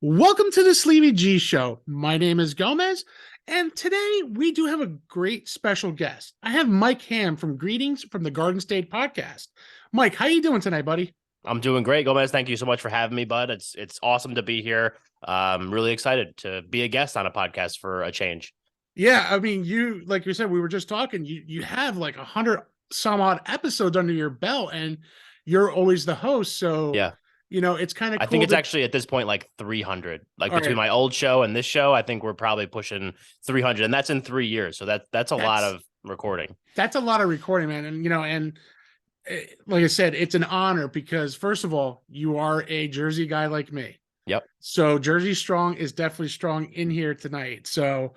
Welcome to the Sleevy G Show. My name is Gomez, and today we do have a great special guest. I have Mike Ham from Greetings from the Garden State podcast. Mike, how you doing tonight, buddy? I'm doing great, Gomez. Thank you so much for having me, bud. It's awesome to be here. I'm really excited to be a guest on a podcast for a change. Yeah, I mean, you like you said, we were just talking. You have like 100 some odd episodes under your belt, and you're always the host. So Yeah. it's kind of I think cool it's to. actually at this point like 300. Like All between right, my old show and this show, I think we're probably pushing 300, and that's in 3 years. So that's a lot that's of recording. that's a lot of recording, man. And like I said, it's an honor because first of all, you are a Jersey guy like me. Yep. So Jersey Strong is definitely strong in here tonight. So,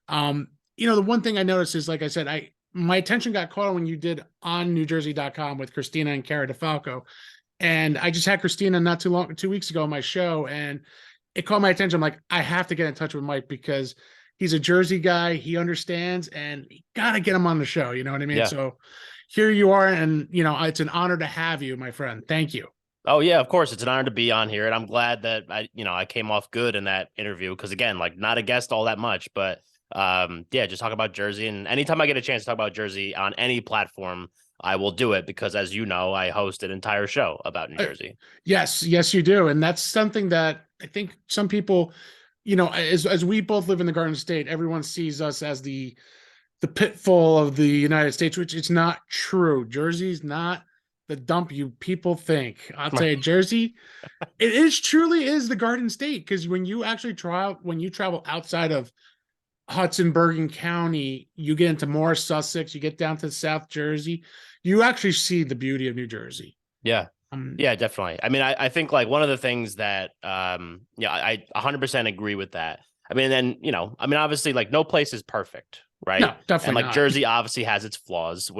the one thing I noticed is, like I said, my attention got caught when you did on NewJersey.com with Christina and Cara DeFalco. And I just had Christina not 2 weeks ago on my show, and it caught my attention. I'm like, I have to get in touch with Mike because he's a Jersey guy. He understands, and you gotta get him on the show. You know what I mean? Yeah. So here you are, and it's an honor to have you, my friend. Thank you. Oh yeah, of course. It's an honor to be on here, and I'm glad that I came off good in that interview because again, like not a guest all that much, but yeah, just talk about Jersey, and anytime I get a chance to talk about Jersey on any platform, I will do it because as you know, I host an entire show about New Jersey. Yes, yes, you do, and that's something that I think some people, as we both live in the Garden State, everyone sees us as the pitfall of the United States, which it's not true. Jersey's not the dump you people think. I'll tell you, Jersey, it is truly is the Garden State because when you actually when you travel outside of Hudson, Bergen County, you get into more Sussex, you get down to South Jersey, you actually see the beauty of New Jersey. Yeah. Um, Yeah, definitely. I mean, I think like one of the things that, yeah, I 100% agree with that. I mean, then, I mean, obviously like no place is perfect, right? no, And definitely like not. Jersey obviously has its flaws,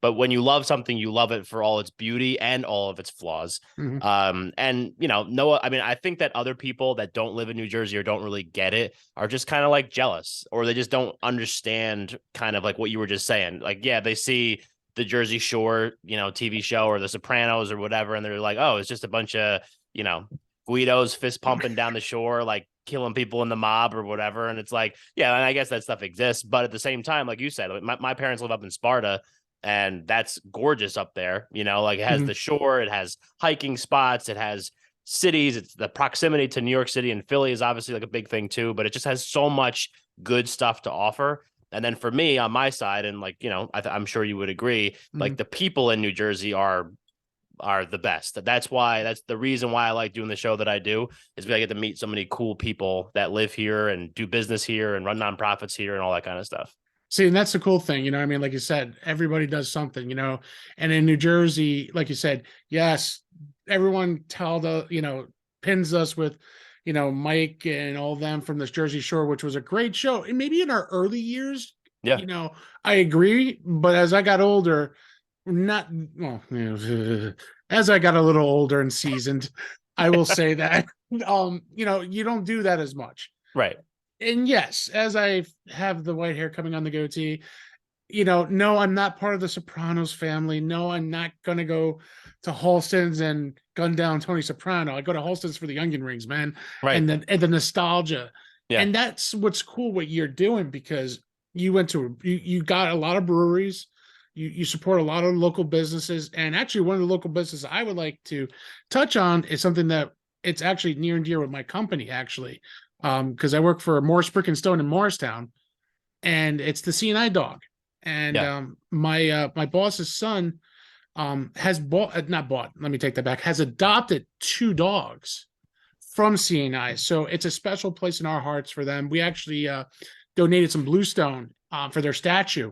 but when you love something, you love it for all its beauty and all of its flaws. Mhm. And Noah, I mean, I think that other people that don't live in New Jersey or don't really get it are just kind of like jealous, or they just don't understand kind of like what you were just saying. Like, yeah, they see the Jersey Shore, TV show or The Sopranos or whatever, and they're like, oh, it's just a bunch of, Guidos fist pumping down the shore, like killing people in the mob or whatever. And it's like, yeah, and I guess that stuff exists, but at the same time, like you said, my parents live up in Sparta, and that's gorgeous up there. Like it has Mhm. the shore, it has hiking spots, it has cities, it's the proximity to New York City, and Philly is obviously like a big thing too, but it just has so much good stuff to offer. And then for me on my side, and like, I'm sure you would agree, like Mhm. the people in New Jersey are the best. That's the reason why I like doing the show that I do, is because I get to meet so many cool people that live here and do business here and run nonprofits here and all that kind of stuff. See, and that's the cool thing, I mean, like you said, everybody does something, and in New Jersey, like you said, yes, everyone pins us with, Mike and all them from this Jersey Shore, which was a great show. And maybe in our early years, Yeah. you know, I agree, but as I got older, not well, as I got a little older and seasoned, I will say that, you don't do that as much. Right. And yes, as I have the white hair coming on the goatee, no, I'm not part of the Sopranos family. No, I'm not gonna go to Halston's and gun down Tony Soprano. I go to Halston's for the onion rings, man, Right. and the nostalgia. Yeah. And that's what's cool what you're doing because you got a lot of breweries, you support a lot of local businesses, and actually one of the local businesses I would like to touch on is something that it's actually near and dear with my company actually, because I work for Morris Brick and Stone in Morristown, and it's the CNI dog. And Yeah. my boss's son has not bought, let me take that back, has adopted two dogs from CNI. So it's a special place in our hearts for them. We actually donated some bluestone for their statue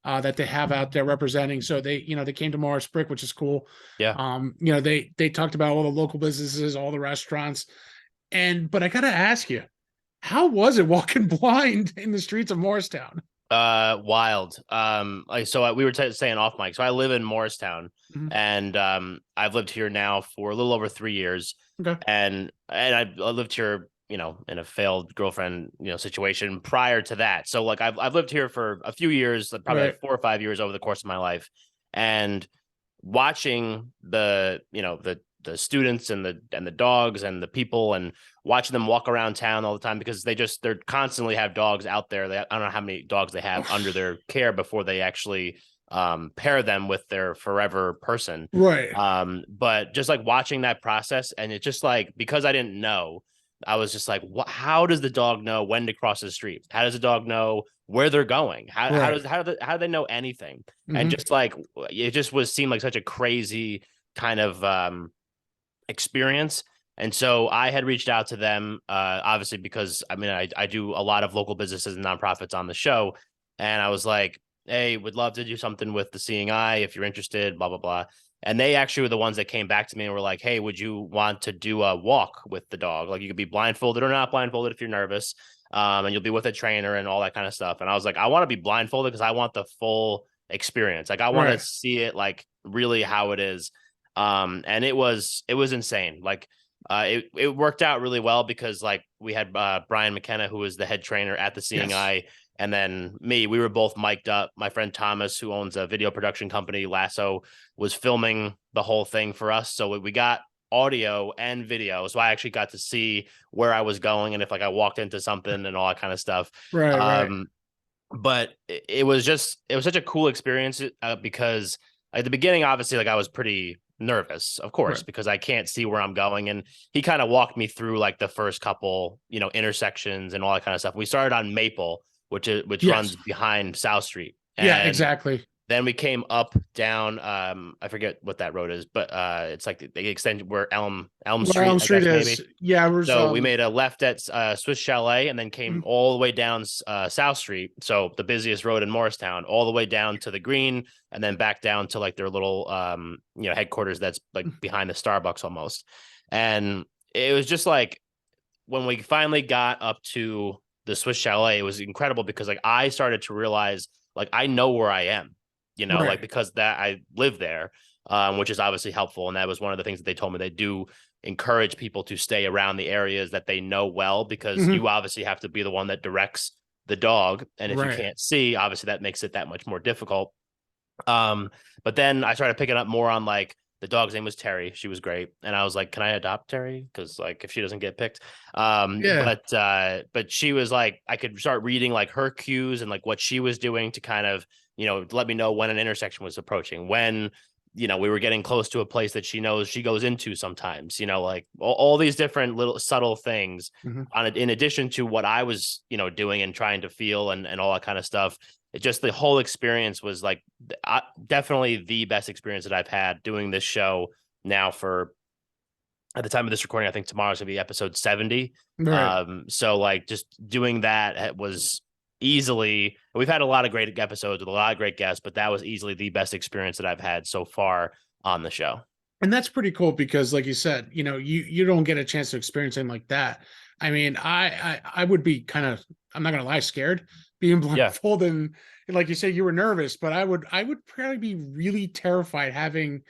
that they have out there representing. So they came to Morris Brick, which is cool. Yeah. They talked about all the local businesses, all the restaurants, but I gotta ask you, how was it walking blind in the streets of Morristown? Wild. Like so we were saying off mic. So I live in Morristown, Mhm. and I've lived here now for a little over 3 years, Okay. and I lived here, in a failed girlfriend, situation prior to that. So like I've lived here for a few years, like probably Right. like 4 or 5 years over the course of my life, and watching the the students and the dogs and the people, and watching them walk around town all the time, because they're constantly have dogs out there. I don't know how many dogs they have under their care before they actually pair them with their forever person. Right. But just like watching that process, and it just like, because I didn't know, I was just like, what, how does the dog know when to cross the street? How does the dog know where they're going? How Right. how do they know anything? And Mhm. just like, it just seemed like such a crazy kind of experience. And so I had reached out to them, obviously, because I mean, I do a lot of local businesses and nonprofits on the show. And I was like, hey, would love to do something with the Seeing Eye if you're interested, blah, blah, blah. And they actually were the ones that came back to me and were like, hey, would you want to do a walk with the dog? Like, you could be blindfolded or not blindfolded if you're nervous. And you'll be with a trainer and all that kind of stuff. And I was like, I want to be blindfolded because I want the full experience. Like, I want to Right. see it like really how it is. And it was insane. Like, it worked out really well because like we had Brian McKenna, who was the head trainer at the Seeing Yes. Eye, and then me. We were both mic'd up. My friend Thomas, who owns a video production company, Lasso, was filming the whole thing for us. So we got audio and video. So I actually got to see where I was going and if like I walked into something and all that kind of stuff. Right. Right. But it was such a cool experience because at the beginning, obviously, like I was pretty nervous, of course, Right. because I can't see where I'm going. And he kind of walked me through like the first couple, intersections and all that kind of stuff. We started on Maple, which Yes. runs behind South Street. Yeah. And Exactly. then we came up down I forget what that road is, but it's like the extension where Elm Where Street, Elm I Street guess is. maybe. Yeah. It was. So we made a left at Swiss Chalet and then came Mhm. all the way down South Street. So the busiest road in Morristown, all the way down to the Green and then back down to like their little, headquarters that's like behind the Starbucks almost. And it was just like when we finally got up to the Swiss Chalet, it was incredible because like I started to realize like I know where I am, like Right. because that I live there, which is obviously helpful. And that was one of the things that they told me they do encourage people to stay around the areas that they know well, because Mhm. you obviously have to be the one that directs the dog. And if you Right. can't see, obviously that makes it that much more difficult. But then I started picking up more on like the dog's name was Terry. She was great. And I was like, can I adopt Terry? Because like if she doesn't get picked. Yeah. But she was like, I could start reading like her cues and like what she was doing to kind of, let me know when an intersection was approaching, when we were getting close to a place that she knows she goes into sometimes, like all these different little subtle things Mhm. on it, in addition to what I was, doing and trying to feel and all that kind of stuff. It just, the whole experience was like definitely the best experience that I've had doing this show now for, at the time of this recording, I think tomorrow's gonna be episode 70. Right. So like just doing that was easily, we've had a lot of great episodes with a lot of great guests, but that was easily the best experience that I've had so far on the show. And that's pretty cool because, like you said, you don't get a chance to experience anything like that. I mean, I would be kind of, I'm not gonna lie, scared being Yeah. blindfolded, and like you said, you were nervous, but I would probably be really terrified having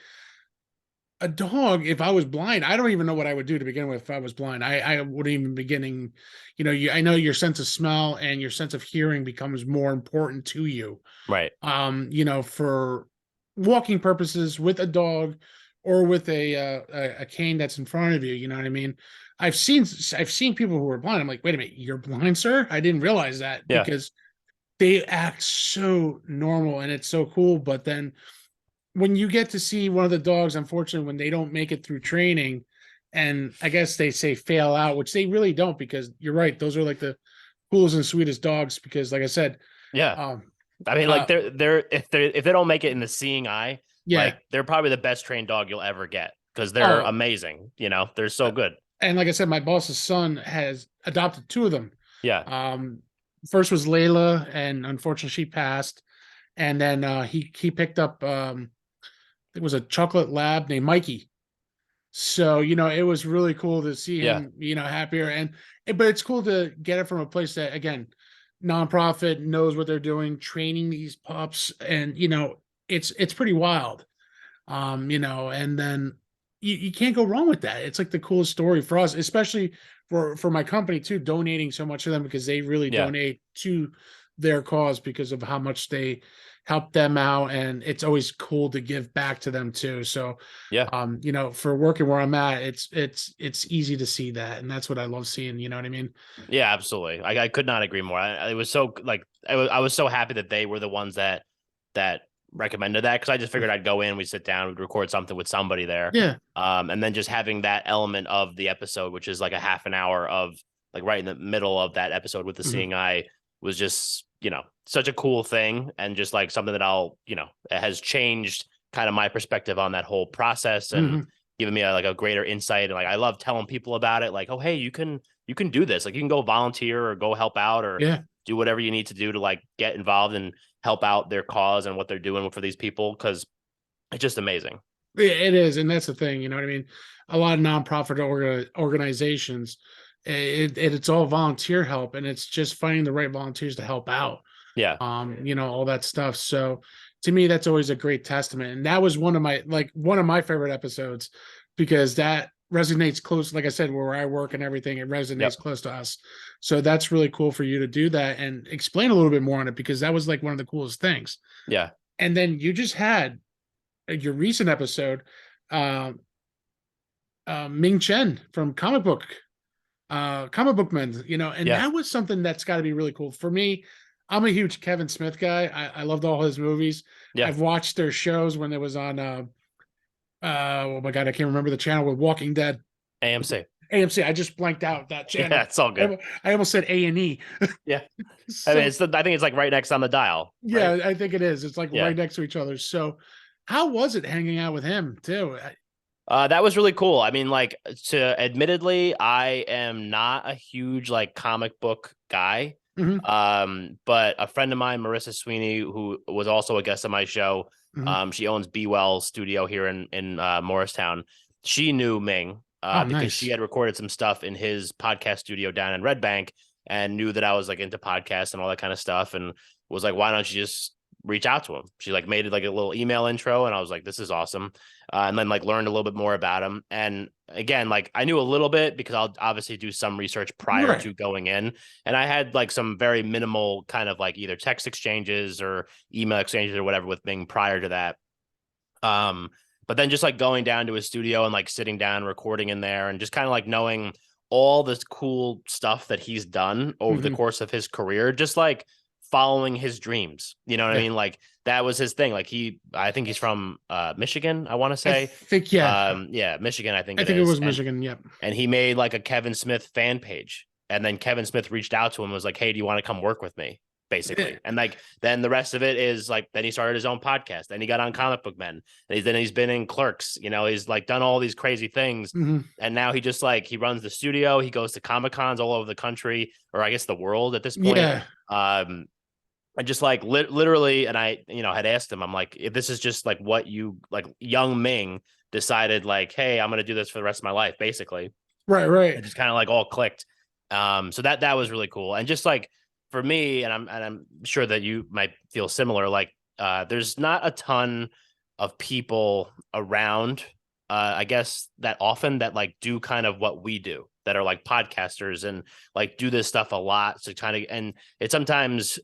a dog if I was blind. I don't even know what I would do to begin with if I was blind. I wouldn't even beginning, I know your sense of smell and your sense of hearing becomes more important to you. Right. For walking purposes with a dog or with a cane that's in front of you. You know what I mean? I've seen people who are blind. I'm like, wait a minute, you're blind, sir? I didn't realize that, Yeah. because they act so normal and it's so cool. But then when you get to see one of the dogs, unfortunately, when they don't make it through training, and I guess they say fail out, which they really don't, because you're right, those are like the coolest and sweetest dogs. Because, like I said, Yeah. um, I mean, like they're if they don't make it in the Seeing Eye, yeah. like they're probably the best trained dog you'll ever get because they're Oh, amazing. They're so good. and like I said, my boss's son has adopted two of them. Yeah. First was Layla, and unfortunately she passed. And then he picked up it was a chocolate lab named Mikey. So, it was really cool to see Yeah. him, happier. But it's cool to get it from a place that, again, nonprofit, knows what they're doing, training these pups. And, it's pretty wild. And then you can't go wrong with that. It's like the coolest story for us, especially for my company too, donating so much to them, because they really Yeah. donate to their cause because of how much they help them out, and it's always cool to give back to them too. So Yeah. you know, for working where I'm at, it's easy to see that, and that's what I love seeing, you know what I mean? Yeah, absolutely. I could not agree more. It was so like I was so happy that they were the ones that recommended that, because I just figured I'd go in, we'd sit down, we'd record something with somebody there. Yeah. And then just having that element of the episode, which is like a half an hour of like right in the middle of that episode with the Mhm. seeing eye, was just, such a cool thing, and just like something that it has changed kind of my perspective on that whole process, and Mhm. given me like a greater insight. And like I love telling people about it, like, oh hey, you can do this, like you can go volunteer or go help out or Yeah. do whatever you need to do to like get involved and help out their cause and what they're doing for these people, because it's just amazing. Yeah, it is, and that's the thing. You know what I mean? A lot of nonprofit organizations, it's all volunteer help, and it's just finding the right volunteers to help out. Yeah. You know, all that stuff. So to me, that's always a great testament. And that was one of my favorite episodes, because that resonates close. Like I said, where I work and everything, it Yep. resonates close to us. So that's really cool for you to do that and explain a little bit more on it, because that was like one of the coolest things. Yeah. And then you just had your recent episode, um, Ming Chen from Comic Book Men, you know, and Yeah. that was something that's got to be really cool for me. I'm a huge Kevin Smith guy. I loved all his movies. Yeah. I've watched their shows when it was on oh my god, I can't remember the channel with Walking Dead. AMC. AMC. I just blanked out that channel. Yeah, it's all good. I almost said A&E. Yeah. I So mean, I think it's like right next on the dial. yeah, Right? I think it is. It's like Yeah. right next to each other. So how was it hanging out with him too? That was really cool. I mean, like, admittedly, I am not a huge like comic book guy. Mhm, But a friend of mine, Marissa Sweeney, who was also a guest on my show, mhm. she owns Be Well Studio here in Morristown. She knew Ming Oh, because she nice. had recorded some stuff in his podcast studio down in Red Bank, and knew that I was like into podcasts and all that kind of stuff, and was like, why don't you just reach out to him? She like made it like a little email intro, and I was like, this is awesome. And then like learned a little bit more about him. And again, like I knew a little bit because I'll obviously do some research prior Right. to going in. And I had like some very minimal kind of like either text exchanges or email exchanges or whatever with Ming prior to that. But then just like going down to his studio and like sitting down, recording in there, and just kind of like knowing all this cool stuff that he's done over the Mhm. course of his career, just like following his dreams. You know what I Yeah. mean? Like that was his thing. Like I think he's from Michigan, I want to I say. think, yeah. Yeah, Michigan, I think I it think it is. was Michigan. Yep. And he made like a Kevin Smith fan page. And then Kevin Smith reached out to him and was like, hey, do you want to come work with me? Basically. And like, then the rest of it is like, then he started his own podcast. Then he got on Comic Book Men. And then he's been in Clerks. You know, he's like done all these crazy things. Mhm. And now he just like, he runs the studio. He goes to Comic Cons all over the country, or I guess the world at this point. Yeah. I just like literally, and I, had asked him, I'm like, if this is just like what you like, young Ming decided, like, hey, I'm going to do this for the rest of my life, basically. Right. Right. It just kind of like all clicked. So that was really cool. And just like for me, and I'm sure that you might feel similar, like there's not a ton of people around, I guess, that often that like do kind of what we do, that are like podcasters and like do this stuff a lot. So kind of, and it's sometimes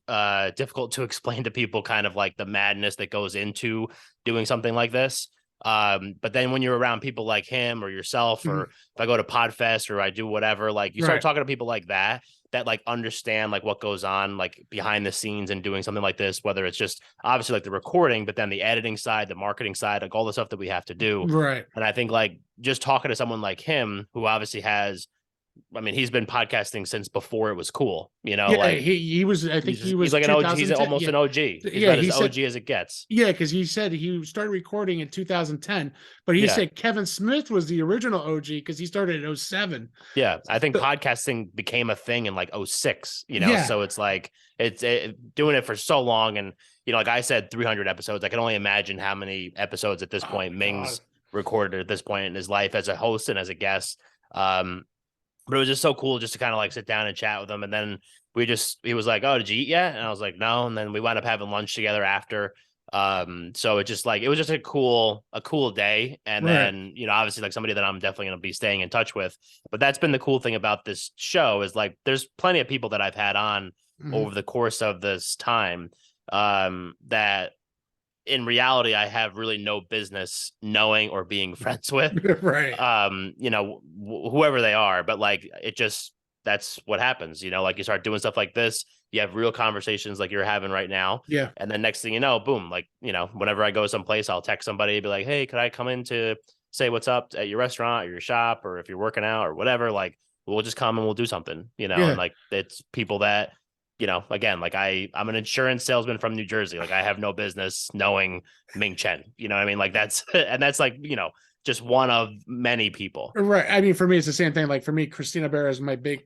difficult to explain to people kind of like the madness that goes into doing something like this. But then when you're around people like him or yourself, or if I go to Podfest or I do whatever, like you start talking to people like that like understand like what goes on like behind the scenes and doing something like this, whether it's just obviously like the recording, but then the editing side, the marketing side, like all the stuff that we have to do. Right. And I think like just talking to someone like him, who obviously has, I mean, he's been podcasting since before it was cool, Yeah. like He was. I think he was. he's like an OG. He's 2010. almost Yeah. an OG. He's Yeah. about He as said. OG as it gets. Yeah, because he said he started recording in 2010, but he Yeah. said Kevin Smith was the original OG because he started in 07. Yeah, I think So- podcasting became a thing in like 06, Yeah. so it's like doing it for so long. And, like I said, 300 episodes. I can only imagine how many episodes at this point Ming's recorded at this point in his life as a host and as a guest. But it was just so cool just to kind of like sit down and chat with him. And then he was like, oh, did you eat yet? And I was like, no. And then we wound up having lunch together after. So it just like, it was just a cool day. And then, obviously like somebody that I'm definitely going to be staying in touch with. But that's been the cool thing about this show is like, there's plenty of people that I've had on over the course of this time, that in reality I have really no business knowing or being friends with. Right. You know, whoever they are, but like it just, that's what happens, you know, like you start doing stuff like this, you have real conversations like you're having right now. Yeah. And then next thing you know, boom, like, you know, whenever I go someplace, I'll text somebody, be like, hey, could I come in to say what's up at your restaurant or your shop, or if you're working out or whatever, like we'll just come and we'll do something, you know. Yeah. And like it's people that, you know, again, like I'm an insurance salesman from New Jersey. Like I have no business knowing Ming Chen, you know what I mean? Like that's, and that's like, you know, just one of many people. Right. I mean, for me, it's the same thing. Like for me, Christina Bear is my big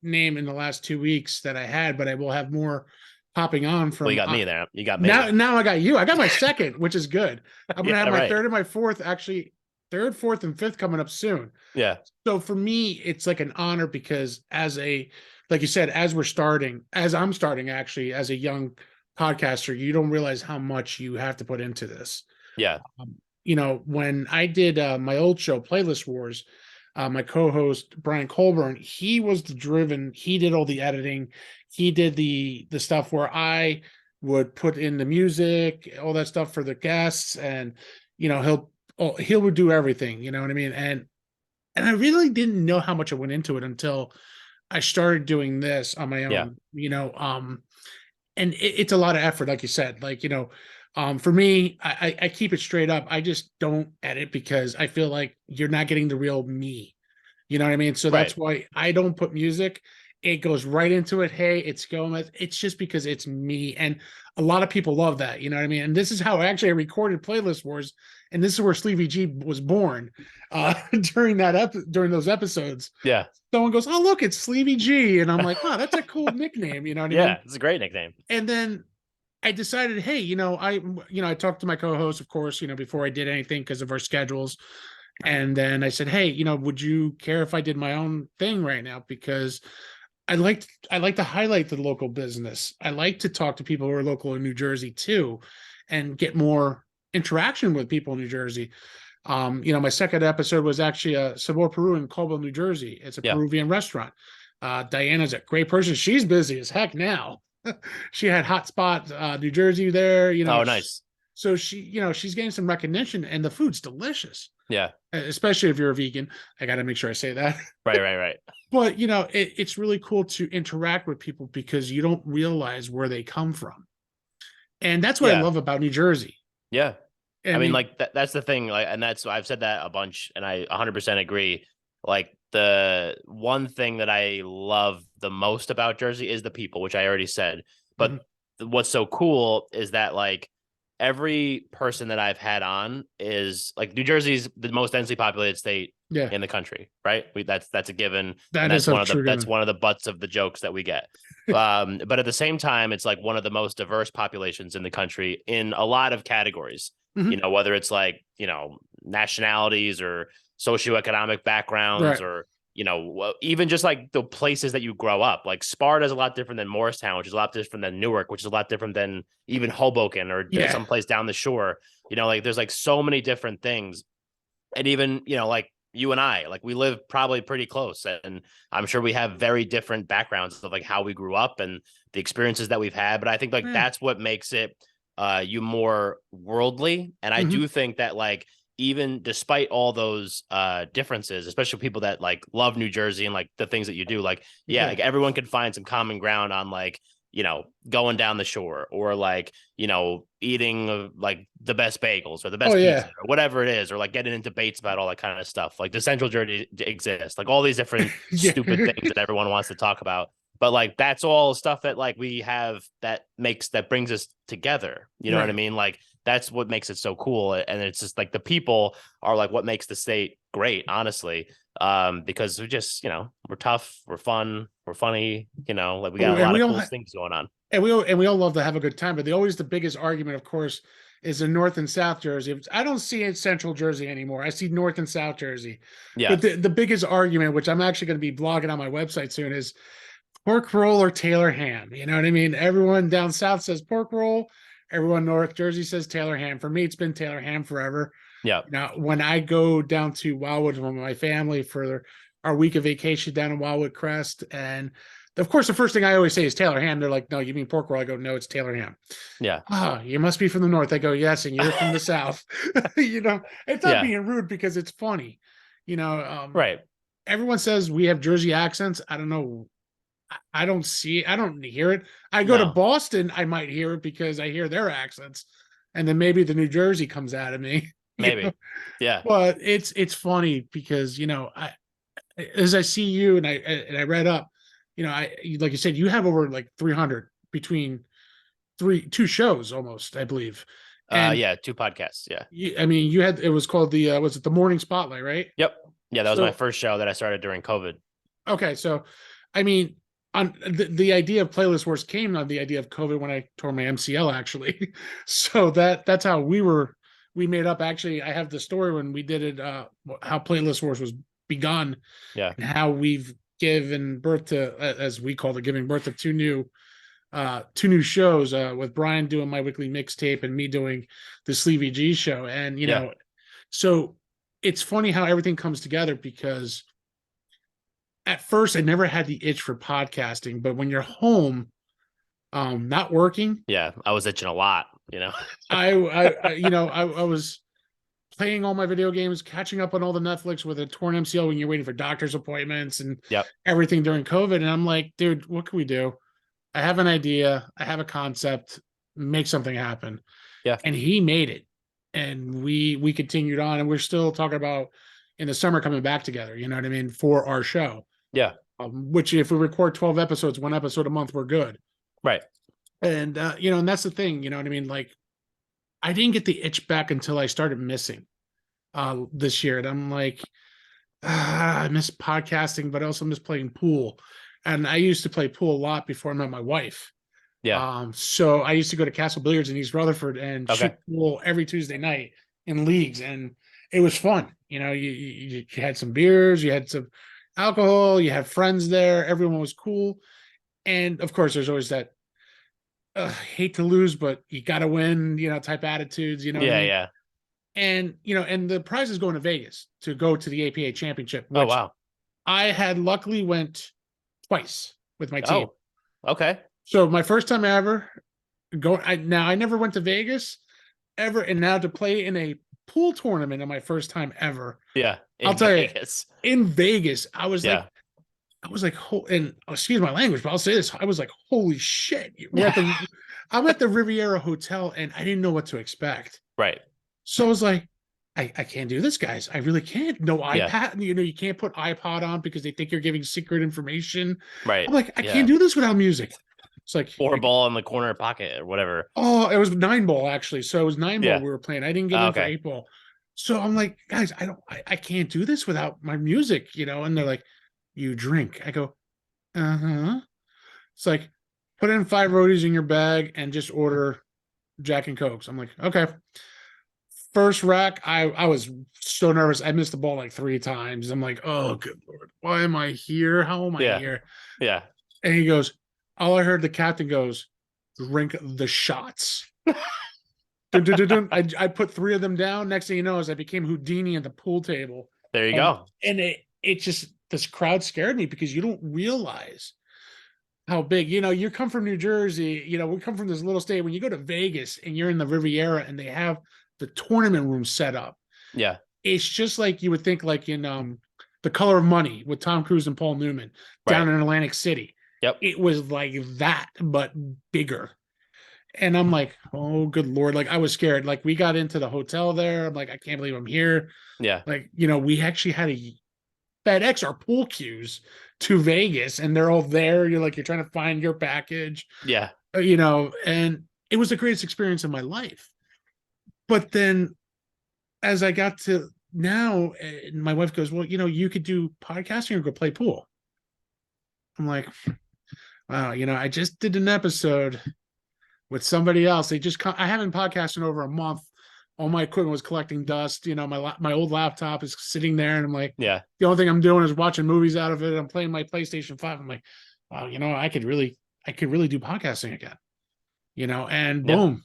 name in the last 2 weeks that I had, but I will have more popping on from. Well, you got me there. You got me. Now I got you. I got my second, which is good. I'm gonna have my right. third and my fourth, actually third, fourth, and fifth coming up soon. Yeah. So for me, it's like an honor because like you said, as I'm starting actually as a young podcaster, you don't realize how much you have to put into this. Yeah. You know, when I did my old show, Playlist Wars, my co-host Brian Colburn, he did all the editing. He did the stuff where I would put in the music, all that stuff for the guests, and you know, he would do everything, you know what I mean? And I really didn't know how much I went into it until I started doing this on my own, you know, and it's a lot of effort, like you said, like, you know, for me, I keep it straight up. I just don't edit because I feel like you're not getting the real me. You know what I mean? So that's why I don't put music. It goes right into it. Hey, it's going. It's just because it's me, and a lot of people love that. You know what I mean? And this is how I recorded Playlist Wars, and this is where Sleevy G was born. During those episodes. Yeah. Someone goes, "Oh, look, it's Sleevy G," and I'm like, "Wow, that's a cool nickname." You know what I mean? Yeah, it's a great nickname. And then I decided, hey, you know, I talked to my co-host, of course, you know, before I did anything because of our schedules. And then I said, hey, you know, would you care if I did my own thing right now? Because I like to highlight the local business. I like to talk to people who are local in New Jersey too, and get more interaction with people in New Jersey. You know, my second episode was actually Sabor Peru in Colville, New Jersey. It's a Peruvian restaurant. Diana's a great person. She's busy as heck now. She had Hotspot New Jersey there, you know. Oh, nice. So she, you know, she's getting some recognition, and the food's delicious. Yeah. Especially if you're a vegan. I got to make sure I say that. Right. But, you know, it's really cool to interact with people because you don't realize where they come from. And that's what I love about New Jersey. Yeah. I mean, like that's the thing. Like, and I've said that a bunch, and I 100% agree. Like the one thing that I love the most about Jersey is the people, which I already said. But what's so cool is that like every person that I've had on is like, New Jersey's the most densely populated state in the country, right? That's a given. That's one of the butts of the jokes that we get. But at the same time, it's like one of the most diverse populations in the country in a lot of categories. You know, whether it's like, you know, nationalities or socioeconomic backgrounds, or, you know, even just like the places that you grow up. Like Sparta is a lot different than Morristown, which is a lot different than Newark, which is a lot different than even Hoboken or someplace down the shore. You know, like there's like so many different things. And even, you know, like you and I, like we live probably pretty close, and I'm sure we have very different backgrounds of like how we grew up and the experiences that we've had. But I think like that's what makes it you more worldly. And I do think that like, even despite all those differences, especially people that like love New Jersey and like the things that you do, like, like everyone can find some common ground on like, you know, going down the shore, or like, you know, eating like the best bagels or the best pizza or whatever it is, or like getting in debates about all that kind of stuff. Like the Central Jersey exists, like all these different stupid things that everyone wants to talk about. But like, that's all stuff that like we have that brings us together. You know what I mean? Like, that's what makes it so cool. And it's just like the people are like what makes the state great, honestly. Because we're just, you know, we're tough, we're fun, we're funny, you know, like we got a lot of cool things going on. And we all love to have a good time. But the biggest argument, of course, is in North and South Jersey. I don't see it Central Jersey anymore. I see North and South Jersey. Yeah. But the biggest argument, which I'm actually going to be blogging on my website soon, is pork roll or Taylor ham. You know what I mean? Everyone down south says pork roll. Everyone North Jersey says Taylor ham. For me, it's been Taylor ham forever. Yeah. Now, when I go down to Wildwood with my family for our week of vacation down in Wildwood Crest, and of course, the first thing I always say is Taylor ham. They're like, no, you mean pork roll? I go, no, it's Taylor ham. Yeah. Ah, you must be from the north. I go, yes, and you're from the south. You know, it's not Yeah. being rude because it's funny. Right. Everyone says we have Jersey accents. I don't know. I don't hear it. I go to No. Boston, I might hear it because I hear their accents. And then maybe the New Jersey comes out of me. you know? Maybe. Yeah. But it's funny because, as I see you and I read up, like you said, you have over like 300 between two shows almost, I believe. And Yeah. 2 podcasts. Yeah. it was called was it the Morning Spotlight, right? Yep. Yeah. That was So- my first show that I started during COVID. Okay, so I mean, on the idea of Playlist Wars came on the idea of COVID when I tore my MCL actually. So that's how we made up. Actually, I have the story when we did it, how Playlist Wars was begun. Yeah. And how we've given birth to, as we call it, giving birth to two new shows, with Brian doing my weekly mixtape and me doing the Sleevey G show. And so it's funny how everything comes together because at first I never had the itch for podcasting, but when you're home, not working, Yeah. I was itching a lot, I was playing all my video games, catching up on all the Netflix with a torn MCL when you're waiting for doctor's appointments and Yep. everything during COVID. And I'm like, dude, what can we do? I have an idea. I have a concept. Make something happen. Yeah. And he made it. And we continued on, and we're still talking about in the summer coming back together, you know what I mean, for our show. Yeah. Which if we record 12 episodes, 1 episode a month, we're good. Right. And and that's the thing, you know what I mean? Like, I didn't get the itch back until I started missing this year. And I'm like, I miss podcasting, but I also miss playing pool. And I used to play pool a lot before I met my wife. Yeah. So I used to go to Castle Billiards in East Rutherford and Okay. shoot pool every Tuesday night in leagues. And it was fun. You had some beers, you had some alcohol, you had friends there. Everyone was cool. And of course, there's always that hate to lose, but you got to win, type attitudes, what I Yeah. mean? Yeah. And, and the prize is going to Vegas to go to the APA championship. Oh, which wow. I had luckily went twice with my team. Oh, okay. So my first time ever I never went to Vegas ever. And now to play in a pool tournament in my first time ever Yeah. I'll tell you, Vegas. in Vegas, I was Yeah. like, and excuse my language, but I'll say this. I was like, holy shit. I'm at the Riviera Hotel and I didn't know what to expect. Right. So I was like, I can't do this, guys. I really can't. No Yeah. iPad. You can't put iPod on because they think you're giving secret information. Right. I'm like, I Yeah. can't do this without music. It's like 4 ball in the corner pocket or whatever. Oh, it was 9-ball actually. So it was 9-ball Yeah. we were playing. I didn't get in for Okay. 8-ball. So I'm like, guys, I can't do this without my music, and they're like, you drink. I go, uh-huh. It's like, put in 5 roadies in your bag and just order Jack and Cokes. I'm like, okay. First rack, I was so nervous. I missed the ball like 3 times. I'm like, oh, good Lord. Why am I here? How am I Yeah. here? Yeah. And he goes, all I heard the captain goes, drink the shots. Dun, dun, dun, dun. I put 3 of them down. Next thing you know, is I became Houdini at the pool table. There you go. And it just, this crowd scared me because you don't realize how big, you come from New Jersey, we come from this little state. When you go to Vegas and you're in the Riviera and they have the tournament room set up, Yeah. it's just like you would think like in The Color of Money with Tom Cruise and Paul Newman down Right. in Atlantic City. Yep. It was like that, but bigger. And I'm like, oh, good Lord. Like, I was scared. Like, we got into the hotel there. I'm like, I can't believe I'm here. Yeah. Like, we actually had a FedEx our pool cues to Vegas, and they're all there. You're trying to find your package, Yeah. and it was the greatest experience of my life. But then as I got to now, my wife goes, well, you could do podcasting or go play pool. I'm like, wow, I just did an episode with somebody else. I haven't podcasted in over a month. All my equipment was collecting dust. My old laptop is sitting there, and I'm like, Yeah. the only thing I'm doing is watching movies out of it. I'm playing my PlayStation 5. I'm like, wow, I could really do podcasting again. And boom,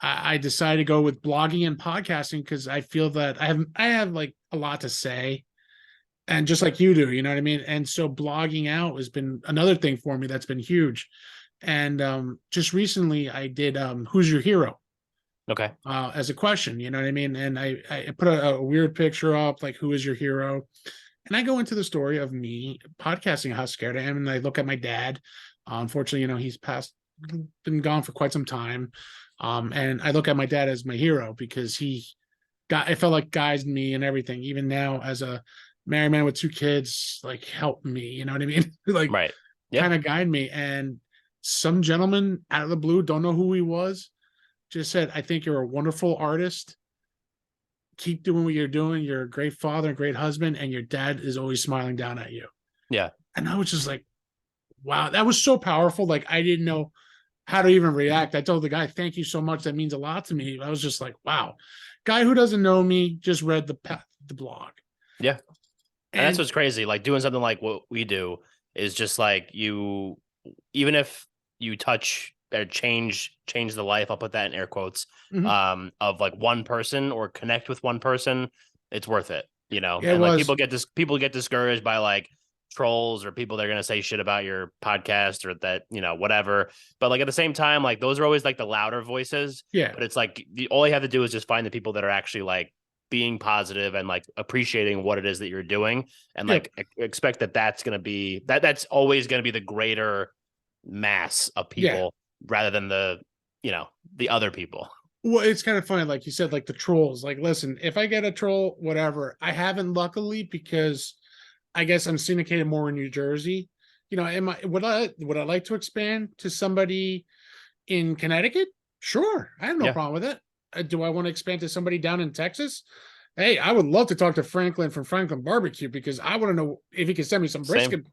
I decided to go with blogging and podcasting because I feel that I have like a lot to say. and just like you do, you know what I mean? And so blogging out has been another thing for me that's been huge. And just recently I did Who's Your Hero? Okay. As a question, you know what I mean? And I put a weird picture up, like, who is your hero? And I go into the story of me podcasting, how scared I am. And I look at my dad. Unfortunately, you know, he's passed, been gone for quite some time. And I look at my dad as my hero because I felt like guides me and everything. Even now, as a married man with 2 kids, like, help me, you know what I mean? Like, Right. Yeah. kind of guide me. And some gentleman out of the blue, don't know who he was, just said, I think you're a wonderful artist. Keep doing what you're doing. You're a great father and great husband, and your dad is always smiling down at you. Yeah. And I was just like, wow, that was so powerful. Like, I didn't know how to even react. I told the guy, thank you so much. That means a lot to me. I was just like, wow. Guy who doesn't know me just read the blog. Yeah. And that's And what's crazy. Like doing something like what we do is just like even if you touch or change the life, I'll put that in air quotes, Mhm. of like one person or connect with one person, it's worth it, you know? Yeah, it And like was. people get discouraged by like trolls or people that are going to say shit about your podcast or that, you know, whatever. But like at the same time, like those are always like the louder voices, Yeah. but it's like all you have to do is just find the people that are actually like being positive and like appreciating what it is that you're doing and Yep. like expect that that's going to be that's always going to be the greater mass of Yeah. people rather than the, you know, the other people. Well, it's kind of funny, like you said, like the trolls. Like, listen, if I get a troll, whatever, I haven't, luckily, because I guess I'm syndicated more in New Jersey. You know, would I like to expand to somebody in Connecticut? Sure, I have no Yeah. problem with it. Do I want to expand to somebody down in Texas? Hey, I would love to talk to Franklin from Franklin Barbecue, because I want to know if he can send me some Same. brisket.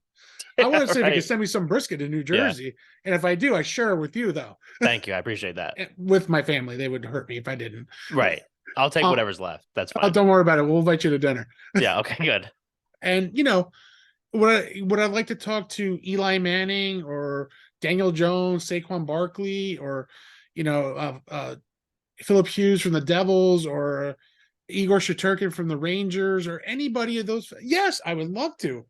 I want to see if he can Right. send me some brisket in New Yeah. Jersey. And if I do, I share it with you, though. Thank you. I appreciate that. With my family, they would hurt me if I didn't. Right. I'll take Uh, whatever's left. That's fine. don't worry about it. We'll invite you to dinner. Yeah. Okay. Good. And you know, would I like to talk to Eli Manning or Daniel Jones, Saquon Barkley, or you know, Philip Hughes from the Devils, or Igor Sheturkin from the Rangers, or anybody of those? Yes, I would love to.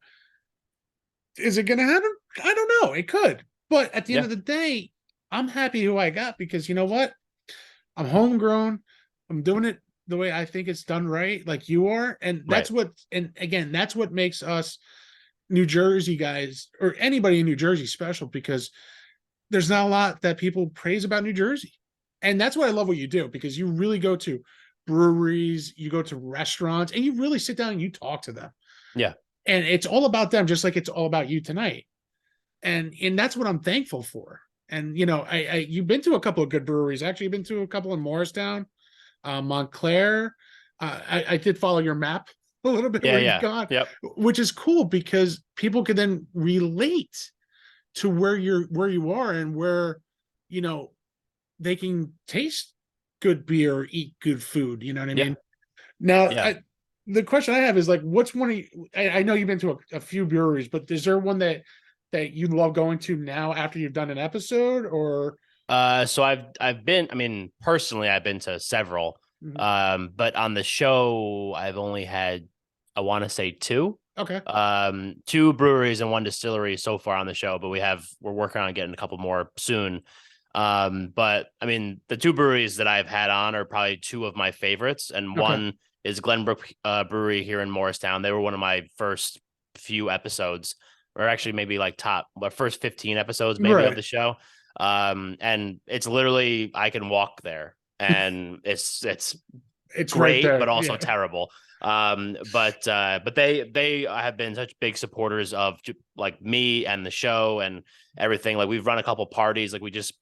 Is it going to happen? I don't know. It could, but at the end Yeah. of the day, I'm happy who I got, because you know what? I'm homegrown. I'm doing it the way I think it's done, right, like you are. And Right. and again, that's what makes us New Jersey guys, or anybody in New Jersey, special, because there's not a lot that people praise about New Jersey. And that's why I love what you do, because you really go to breweries, you go to restaurants, and you really sit down and you talk to them. Yeah. And it's all about them, just like it's all about you tonight. And that's what I'm thankful for. And you know, you've been to a couple of good breweries. Actually, you've been to a couple in Morristown, Montclair. I did follow your map a little bit Yeah. where Yeah. you've gone, Yep. which is cool, because people can then relate to where you are, and where, you know, they can taste good beer or eat good food. You know what I Yeah. mean? Now, Yeah. the question I have is, like, what's one of you, I know you've been to a few breweries, but is there one that you love going to now after you've done an episode, or? So I've been, I mean, personally, I've been to several. Mhm. But on the show, I've only had, I want to say two. Okay. Two breweries and one distillery so far on the show, but we're working on getting a couple more soon. But I mean, the two breweries that I've had on are probably two of my favorites, and Okay. one is Glenbrook Brewery here in Morristown. They were one of my first few episodes, or actually maybe like first 15 episodes maybe Right. of the show. And it's literally, I can walk there, and it's It's right great, there. but also Yeah. terrible. But they have been such big supporters of like me and the show and everything. Like we've run a couple parties. Like we just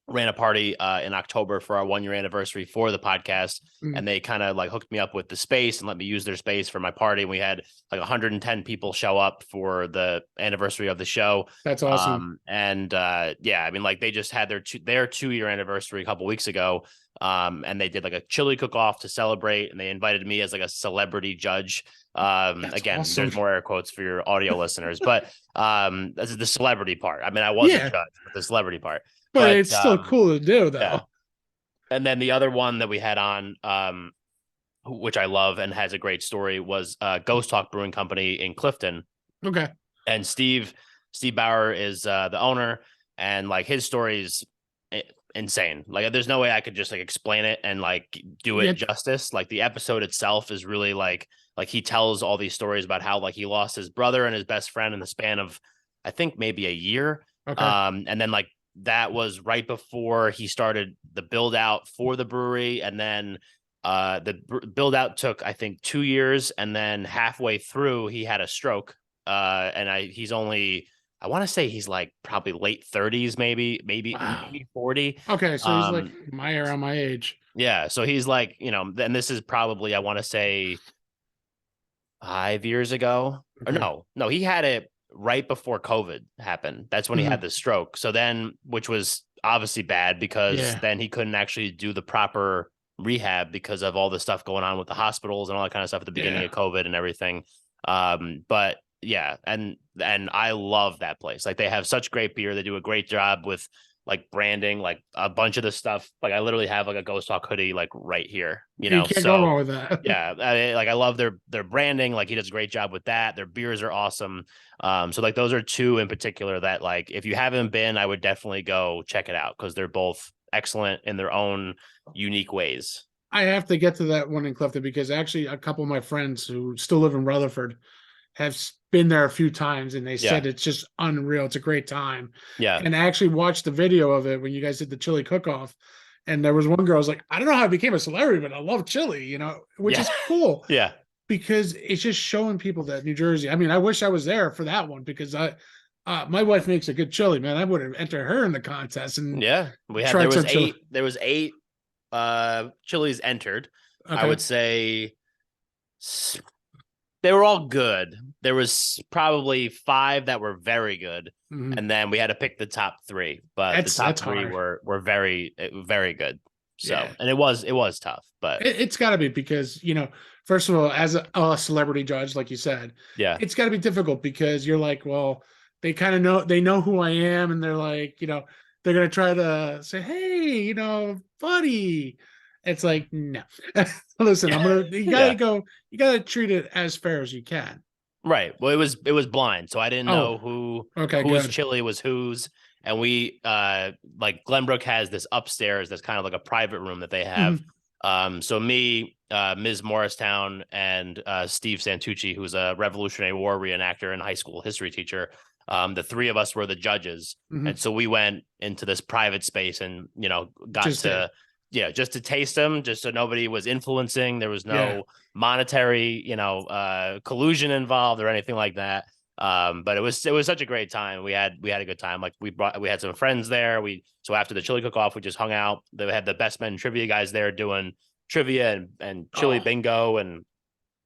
ran a party in October for our 1 year anniversary for the podcast. Mm. And they kind of like hooked me up with the space and let me use their space for my party. And we had like 110 people show up for the anniversary of the show. That's awesome. And yeah, I mean, like they just had their 2 year anniversary a couple weeks ago. And they did like a chili cook-off to celebrate, and they invited me as like a celebrity judge. Again, awesome. there's more air quotes for your audio listeners, but this is the celebrity part. I mean, I was a Yeah. judge, but the celebrity part. But it's still cool to do, though. Yeah. And then the other one that we had on which I love and has a great story, was Ghost Talk Brewing Company in Clifton. Okay. And Steve Bauer is the owner, and like his story is insane. Like there's no way I could just like explain it and like do it justice. Like the episode itself is really like he tells all these stories about how like he lost his brother and his best friend in the span of I think maybe a year. Okay. And then like that was right before he started the build out for the brewery, and then the build out took I think 2 years, and then halfway through he had a stroke. He's only, I want to say he's like probably late 30s, maybe 40. Okay, so he's like around my age. Yeah, so he's like, and this is probably, I want to say 5 years ago. Okay. Or no, he had it right before COVID happened. That's when he had the stroke. So then, which was obviously bad because then he couldn't actually do the proper rehab because of all the stuff going on with the hospitals and all that kind of stuff at the beginning of COVID and everything. But yeah, and I love that place. Like they have such great beer. They do a great job with like branding, like a bunch of the stuff. Like I literally have like a Ghost Talk hoodie like right here. You know, can't go wrong with that. Yeah, I love their branding. Like he does a great job with that. Their beers are awesome. So like those are two in particular that like if you haven't been, I would definitely go check it out because they're both excellent in their own unique ways. I have to get to that one in Clifton because actually a couple of my friends who still live in Rutherford have been there a few times and they said it's just unreal. It's a great time. Yeah. And I actually watched the video of it when you guys did the chili cook-off. And there was one girl was like, I don't know how I became a celebrity, but I love chili, which is cool. Yeah. Because it's just showing people that New Jersey. I mean, I wish I was there for that one because my wife makes a good chili, man. I would have entered her in the contest. And there was eight chilies entered. Okay. I would say they were all good. There was probably 5 that were very good, and then we had to pick the top 3. But the top 3 were very, very good. So, and it was tough, but it's got to be because first of all, as a celebrity judge, like you said, it's got to be difficult because you're like, well, they kind of know who I am, and they're like, they're gonna try to say, hey, buddy. It's like, no. Listen, you gotta treat it as fair as you can. Right. Well, it was blind, so I didn't know whose chili was whose. And we like Glenbrook has this upstairs that's kind of like a private room that they have. So me, Ms. Morristown, and Steve Santucci, who's a Revolutionary War reenactor and high school history teacher, the 3 of us were the judges. And so we went into this private space and just to taste them, just so nobody was influencing. There was no monetary, collusion involved or anything like that. But it was such a great time. We had a good time. Like we had some friends there. So after the chili cook-off, we just hung out. They had the Best Men trivia guys there doing trivia and chili bingo, and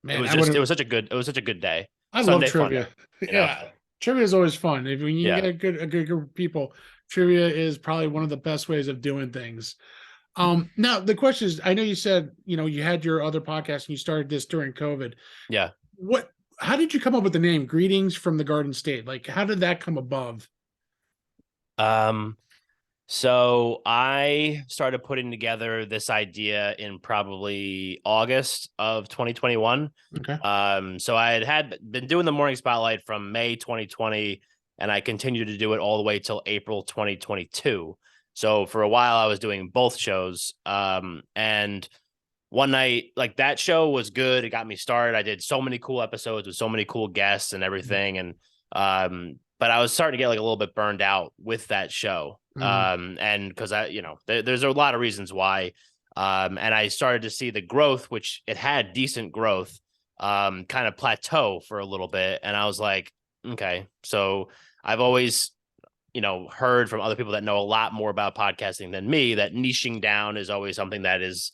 man, it was such a good day. I love trivia. Trivia is always fun. When you get a good group of people, trivia is probably one of the best ways of doing things. Now the question is, I know you said, you had your other podcast and you started this during COVID. Yeah. How did you come up with the name Greetings from the Garden State? Like, how did that come above? So I started putting together this idea in probably August of 2021. Okay. So I had been doing the Morning Spotlight from May 2020, and I continued to do it all the way till April 2022. So for a while I was doing both shows. And one night, like that show was good. It got me started. I did so many cool episodes with so many cool guests and everything. And, but I was starting to get like a little bit burned out with that show. And cause there's a lot of reasons why. And I started to see the growth, which it had decent growth, kind of plateau for a little bit. And I was like, okay, so I've always, heard from other people that know a lot more about podcasting than me, that niching down is always something that is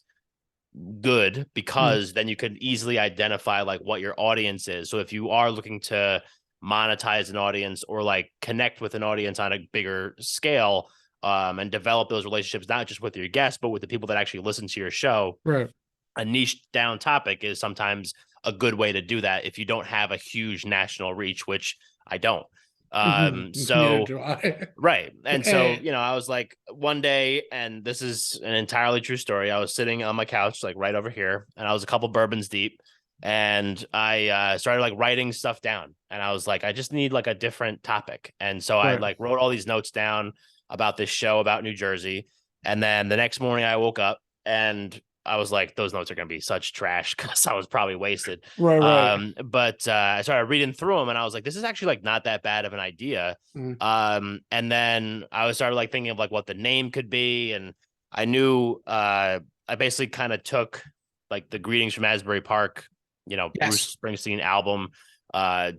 good because then you can easily identify like what your audience is. So if you are looking to monetize an audience or like connect with an audience on a bigger scale, and develop those relationships, not just with your guests, but with the people that actually listen to your show, right? A niche down topic is sometimes a good way to do that if you don't have a huge national reach, which I don't. Neither So do I. right. And so, Eh, I was like one day, and this is an entirely true story. I was sitting on my couch, like right over here, and I was a couple bourbons deep. And I started like writing stuff down. And I was like, I just need like a different topic. And so I right. like wrote all these notes down about this show about New Jersey. And then the next morning I woke up and I was like, those notes are going to be such trash because I was probably wasted. Right, right. But I started reading through them and I was like, this is actually like not that bad of an idea. Mm, And then I was started like thinking of like what the name could be. And I knew I basically kind of took like the Greetings from Asbury Park, yes. Bruce Springsteen album,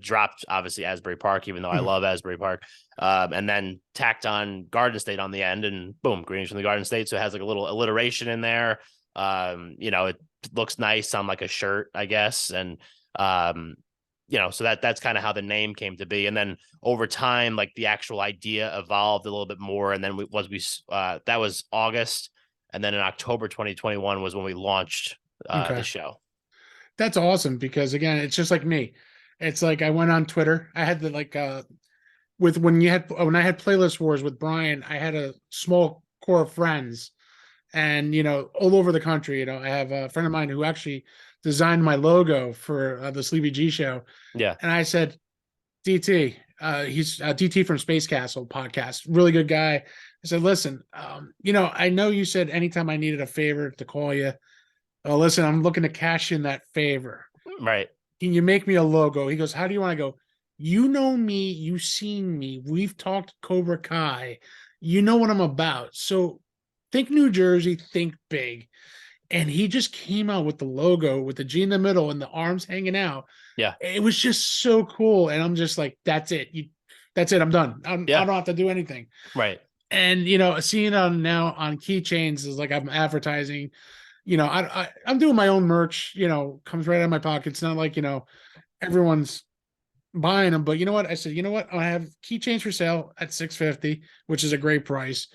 dropped obviously Asbury Park, even though I Mm, love Asbury Park, and then tacked on Garden State on the end, and boom, Greetings from the Garden State. So it has like a little alliteration in there. It looks nice on like a shirt, I guess, and so that's kind of how the name came to be. And then over time, like the actual idea evolved a little bit more, and then that was August, and then in October 2021 was when we launched the okay. show. That's awesome because again, it's just like me. It's like I went on Twitter. I had the like with when I had playlist wars with Brian, I had a small core of friends and all over the country. I have a friend of mine who actually designed my logo for the Sleepy G show. Yeah. And I said, DT, he's DT from Space Castle podcast, really good guy. I said, listen, I know you said anytime I needed a favor to call you. Oh, listen, I'm looking to cash in that favor. Right. Can you make me a logo? He goes, how do you want to go? You know me, you've seen me. We've talked Cobra Kai. You know what I'm about. So think New Jersey, think big. And he just came out with the logo with the G in the middle and the arms hanging out. Yeah. It was just so cool. And I'm just like, that's it. That's it. I'm done. I Yeah. don't have to do anything. Right. And seeing it now on keychains is like I'm advertising. I'm doing my own merch. Comes right out of my pocket. It's not like everyone's buying them. But you know what? I said, you know what? I have keychains for sale at $650, which is a great price.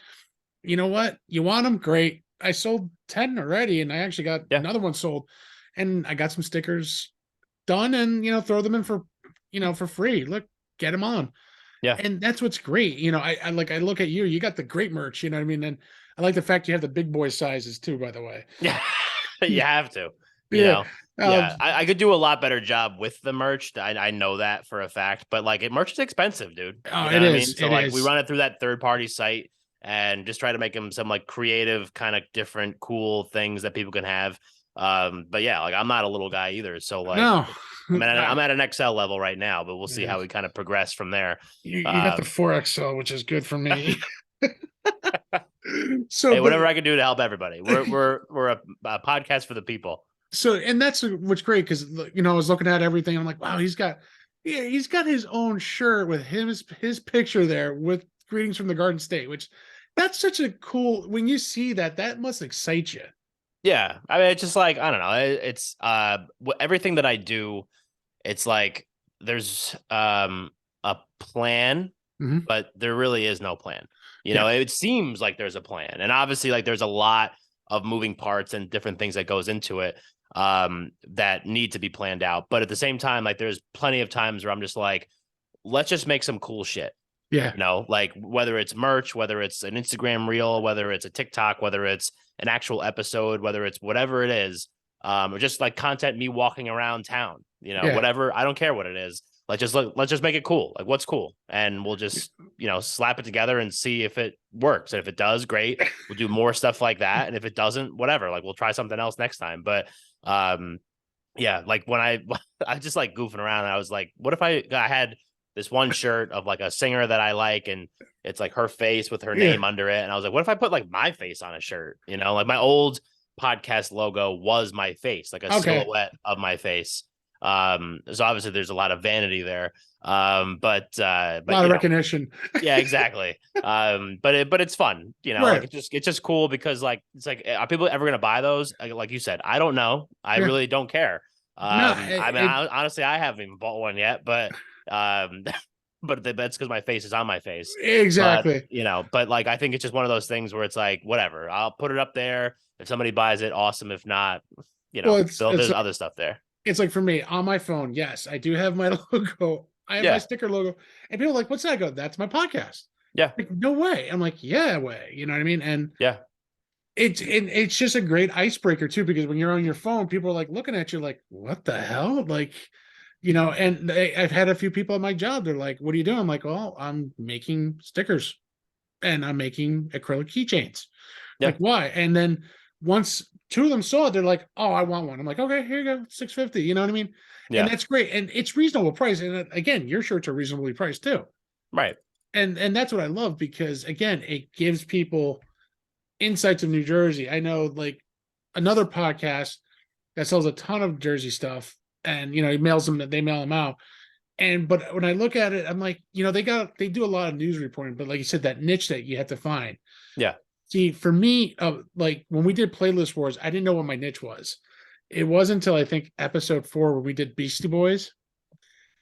You know what? You want them? Great. I sold 10 already, and I actually got Yeah. another one sold. And I got some stickers done and throw them in for free. Look, get them on. Yeah. And that's what's great. I look at you got the great merch, you know what I mean? And I like the fact you have the big boy sizes too, by the way. Yeah. You have to, Yeah. yeah, I could do a lot better job with the merch. I know that for a fact, but like merch is expensive, dude. Oh, You know it what I is. mean? So It like we is. run it through that third party site and just try to make them some like creative kind of different cool things that people can have. But yeah, like I'm not a little guy either. So like No. I'm at an XL level right now, but we'll see Yeah. how we kind of progress from there. You got the 4XL, which is good for me. So, Hey, whatever but I can do to help everybody. We're a podcast for the people. so, and that's what's great because I was looking at everything. I'm like, wow, he's got his own shirt with his picture there with greetings from the Garden State, which that's such a cool. When you see that, that must excite you. Yeah, I mean, it's just like I don't know. It's everything that I do. It's like there's a plan, Mhm. but there really is no plan. Yeah, It seems like there's a plan, and obviously, like there's a lot of moving parts and different things that goes into it that need to be planned out. But at the same time, like there's plenty of times where I'm just like, let's just make some cool shit. yeah, Like whether it's merch, whether it's an Instagram reel, whether it's a TikTok, whether it's an actual episode, whether it's whatever it is, or just like content me walking around town, yeah. whatever. I don't care what it is. Let's just make it cool. Like what's cool, and we'll just slap it together and see if it works. And if it does, great. We'll do more stuff like that. And if it doesn't, whatever. Like we'll try something else next time. But yeah, like when I just like goofing around, and I was like, what if I had this one shirt of like a singer that I like, and it's like her face with her name under it. And I was like, what if I put like my face on a shirt? Like my old podcast logo was my face, like a silhouette of my face. So obviously there's a lot of vanity there. But A lot of recognition. yeah, exactly. But it's fun, Right. like it's just cool because like it's like, are people ever gonna buy those? Like you said, I don't know. I Yeah. really don't care. No, Honestly, I haven't even bought one yet, but but that's because my face is on my face. exactly. But like I think it's just one of those things where it's like whatever. I'll put it up there. If somebody buys it, awesome. If not, Well, there's other stuff there. it's like for me on my phone. Yes, I do have my logo I have my Yeah. sticker logo, and people are like, "What's that?" I go, "That's my podcast." Yeah. Like, no way. I'm like, yeah, way. You know what I mean? And Yeah. it's just a great icebreaker too, because when you're on your phone, people are like looking at you like, what the hell? Like, and I've had a few people at my job. They're like, "What are you doing?" I'm like, "Oh, I'm making stickers and I'm making acrylic keychains." Yeah. Like, why? And then once two of them saw it, they're like, "Oh, I want one." I'm like, "Okay, here you go, $6.50." You know what I mean? And Yeah. that's great, and it's reasonable price. And again, your shirts are reasonably priced too. Right. And that's what I love, because again, it gives people insights of New Jersey. I know, like, another podcast that sells a ton of Jersey stuff, and he mails them, they mail them out. And but when I look at it, I'm like, they do a lot of news reporting, but like you said, that niche that you have to find. Yeah. See, for me, like when we did Playlist Wars, I didn't know what my niche was. It wasn't until I think episode 4 when we did Beastie Boys.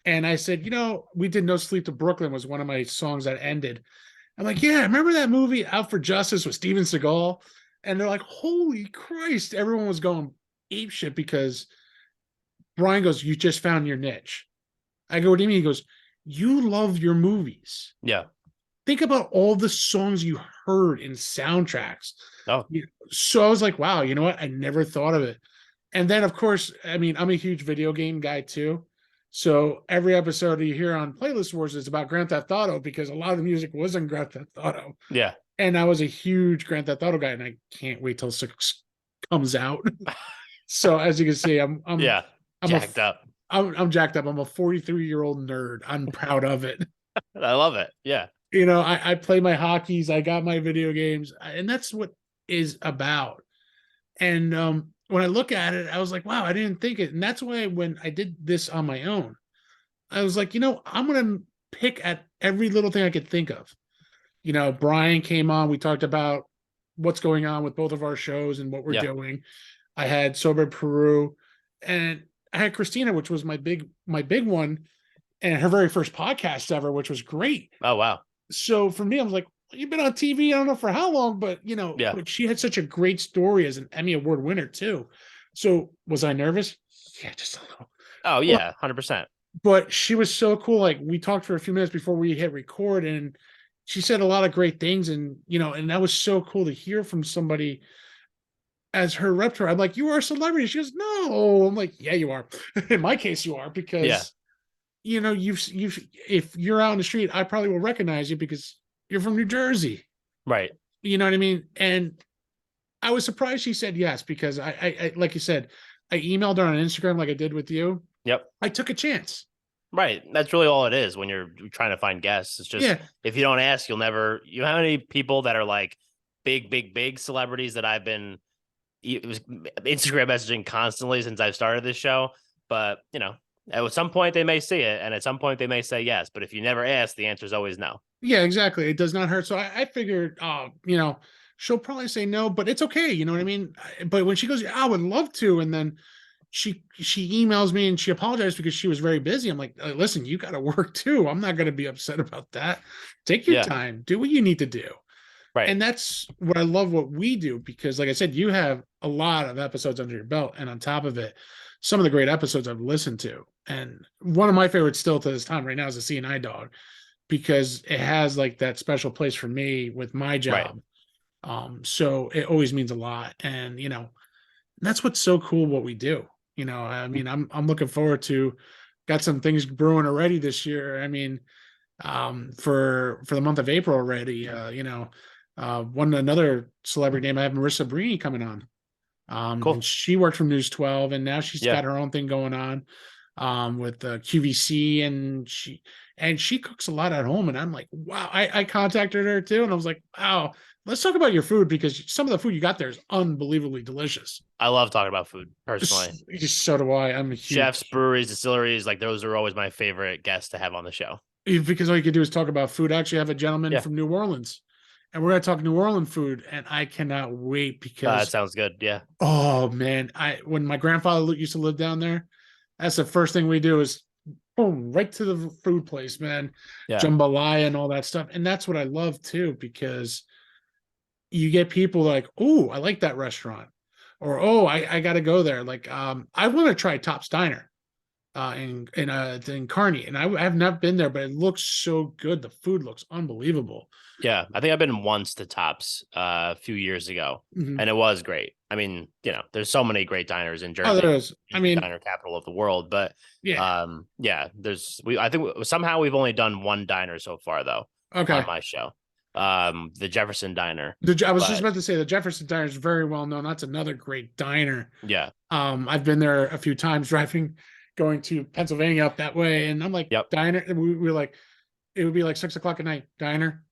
And I said, we did No Sleep to Brooklyn was one of my songs that ended. I'm like, yeah, remember that movie Out for Justice with Steven Seagal? And they're like, holy Christ. Everyone was going ape shit because Brian goes, you just found your niche. I go, what do you mean? He goes, you love your movies. Yeah. Think about all the songs you heard in soundtracks. Oh, So I was like, wow, you know what? I never thought of it. And then, of course, I mean, I'm a huge video game guy too. So every episode you hear on Playlist Wars is about Grand Theft Auto, because a lot of the music was in Grand Theft Auto. yeah. And I was a huge Grand Theft Auto guy, and I can't wait till 6 comes out. So as you can see, I'm Yeah. I'm Jacked up. I'm jacked up. I'm a 43-year-old nerd. I'm proud of it. I love it. Yeah. I play my hockeys. I got my video games, and that's what is about. And when I look at it, I was like, wow, I didn't think it. And that's why when I did this on my own, I was like, I'm going to pick at every little thing I could think of. Brian came on. We talked about what's going on with both of our shows and what we're doing. I had Sober Peru, and I had Christina, which was my big one, and her very first podcast ever, which was great. Oh, wow. So for me, I was like, you've been on TV, I don't know for how long, but but she had such a great story as an Emmy Award winner too. So was I nervous? Yeah, just a little. Oh, yeah, 100%. But she was so cool. Like, we talked for a few minutes before we hit record, and she said a lot of great things, and and that was so cool to hear from somebody as her rep to her. I'm like, you are a celebrity. She goes, no. I'm like, yeah, you are. In my case, you are, because you've if you're out on the street, I probably will recognize you because you're from New Jersey. Right. You know what I mean? And I was surprised she said yes, because I like you said, I emailed her on Instagram like I did with you. Yep. I took a chance. Right. That's really all it is when you're trying to find guests. It's just, if you don't ask, you'll never, how many people that are like big celebrities that I've been Instagram messaging constantly since I've started this show. But, at some point they may see it, and at some point they may say yes. But if you never ask, the answer is always no. Yeah, exactly. It does not hurt. So I figured, she'll probably say no, but it's okay. You know what I mean? But when she goes, I would love to. And then she emails me and she apologized because she was very busy. I'm like, listen, you got to work too. I'm not going to be upset about that. Take your time, do what you need to do. Right. And that's what I love what we do, because like I said, you have a lot of episodes under your belt. And on top of it, some of the great episodes I've listened to. And one of my favorites still to this time right now is the CNI Dog, because it has like that special place for me with my job. Right. So it always means a lot. And, that's what's so cool what we do. I mean, I'm looking forward to, got some things brewing already this year. I mean, for the month of April already, another celebrity name, I have Marissa Brini coming on. Cool. And she worked from News 12, and now she's got her own thing going on with QVC, and she cooks a lot at home. And I'm like, wow, I contacted her too. And I was like, wow, let's talk about your food, because some of the food you got there is unbelievably delicious. I love talking about food personally. So do I. I'm a huge chefs, breweries, distilleries. Like, those are always my favorite guests to have on the show, because all you can do is talk about food. I actually have a gentleman from New Orleans, and we're going to talk New Orleans food, and I cannot wait, because that sounds good. Yeah. Oh man. When my grandfather used to live down there, that's the first thing we do is boom, right to the food place, man. Jambalaya and all that stuff. And that's what I love too, because you get people like, oh, I like that restaurant, or, oh, I got to go there. Like, I want to try Top Steiner. in Kearney, and I have not been there, but it looks so good. The food looks unbelievable. Yeah, I think I've been once to Tops a few years ago, Mhm. and it was great. I mean, there's so many great diners in Oh, Jersey, there is. I the mean, diner capital of the world. But yeah. yeah, I think somehow we've only done one diner so far though on Okay. my show, the Jefferson Diner. I was just But about to say the Jefferson Diner is very well known. That's another great diner. yeah, I've been there a few times going to Pennsylvania up that way, and I'm like, yep. diner. And we were like, it would be like 6 o'clock at night. Diner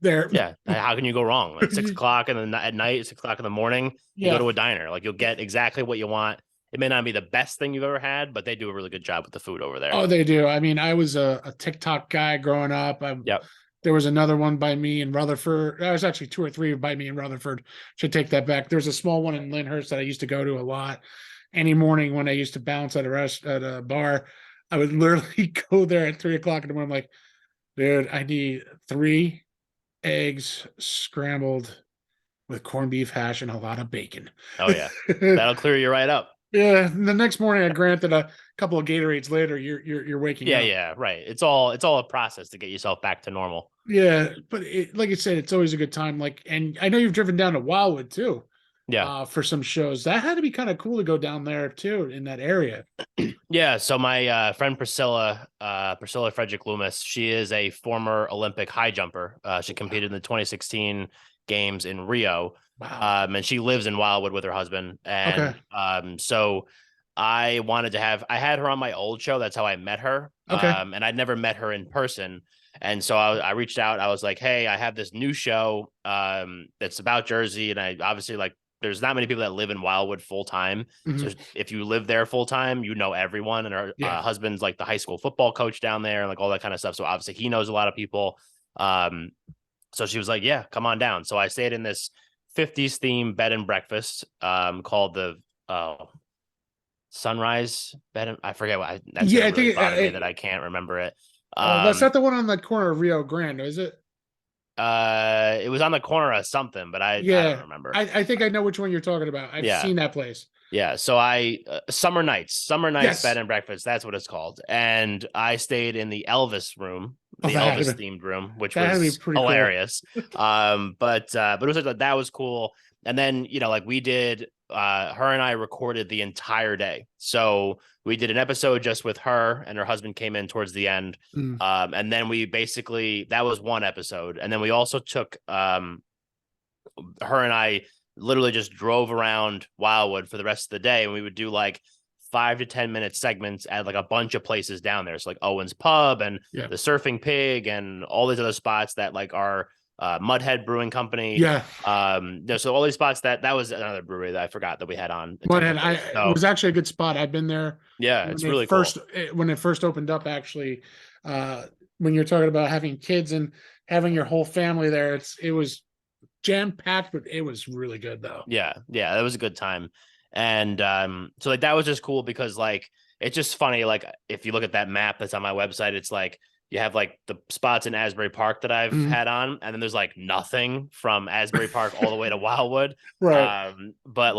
there. Yeah, how can you go wrong? Like 6 o'clock at night, 6 o'clock in the morning, you go Yeah. to a diner. Like you'll get exactly what you want. It may not be the best thing you've ever had, but they do a really good job with the food over there. Oh, they do. I mean, I was a TikTok guy growing up. Yep. There was another one by me in Rutherford. There was actually two or three by me in Rutherford. Should take that back. There's a small one in Lyndhurst that I used to go to a lot. Any morning when I used to bounce at a bar, I would literally go there at 3 o'clock in the morning. I'm like, dude, I need 3 eggs scrambled with corned beef hash and a lot of bacon. Oh yeah, that'll clear you right up. Yeah. The next morning, I granted a couple of Gatorades later. You're waking Yeah, up. yeah, right. It's all a process to get yourself back to normal. Yeah, but like I said, it's always a good time. Like, and I know you've driven down to Wildwood too, Yeah. for some shows. That had to be kind of cool to go down there too in that area. Yeah. So my friend Priscilla Frederick Loomis, she is a former Olympic high jumper. She competed in the 2016 games in Rio. Wow. And she lives in Wildwood with her husband. And Okay. so I had her on my old show. That's how I met her. Okay. And I'd never met her in person. And so I reached out. I was like, hey, I have this new show that's about Jersey. And I obviously there's not many people that live in Wildwood full time. Mhm. So if you live there full time, you know everyone. And her Yeah. husband's like the high school football coach down there and like all that kind of stuff. So obviously he knows a lot of people. So she was like, yeah, come on down. So I stayed in this 50s theme bed and breakfast called the Sunrise Bed and I forget what that's Yeah, I really think bothered me that I can't remember it. that's not the one on the corner of Rio Grande, is it? It was on the corner of something, but I Yeah, don't remember. I think I know which one you're talking about. I've Yeah. seen that place. Yeah, so Summer Nights Yes. Bed and Breakfast, that's what it's called. And I stayed in the Elvis room, Oh, the that had to Elvis be- themed room, which that had to be was pretty cool. hilarious. But it was like that was cool. And then, like we did her and I recorded the entire day. So we did an episode just with her and her husband came in towards the end. Mm. And then we basically that was one episode. And then we also took her and I literally just drove around Wildwood for the rest of the day, and we would do like 5 to 10 minute segments at like a bunch of places down there. So like Owen's Pub and Yeah. the Surfing Pig and all these other spots that like are Mudhead Brewing Company. Yeah. So all these spots that was another brewery that I forgot that we had on. Mudhead, it was actually a good spot. I've been there. Yeah, it's really cool. When it first opened up, actually, when you're talking about having kids and having your whole family there, it was jam-packed, but it was really good though. Yeah, that was a good time. And so like that was just cool because like it's just funny. Like if you look at that map that's on my website, it's like you have like the spots in Asbury Park that I've had on, and then there's like nothing from Asbury Park all the way to Wildwood. Right. But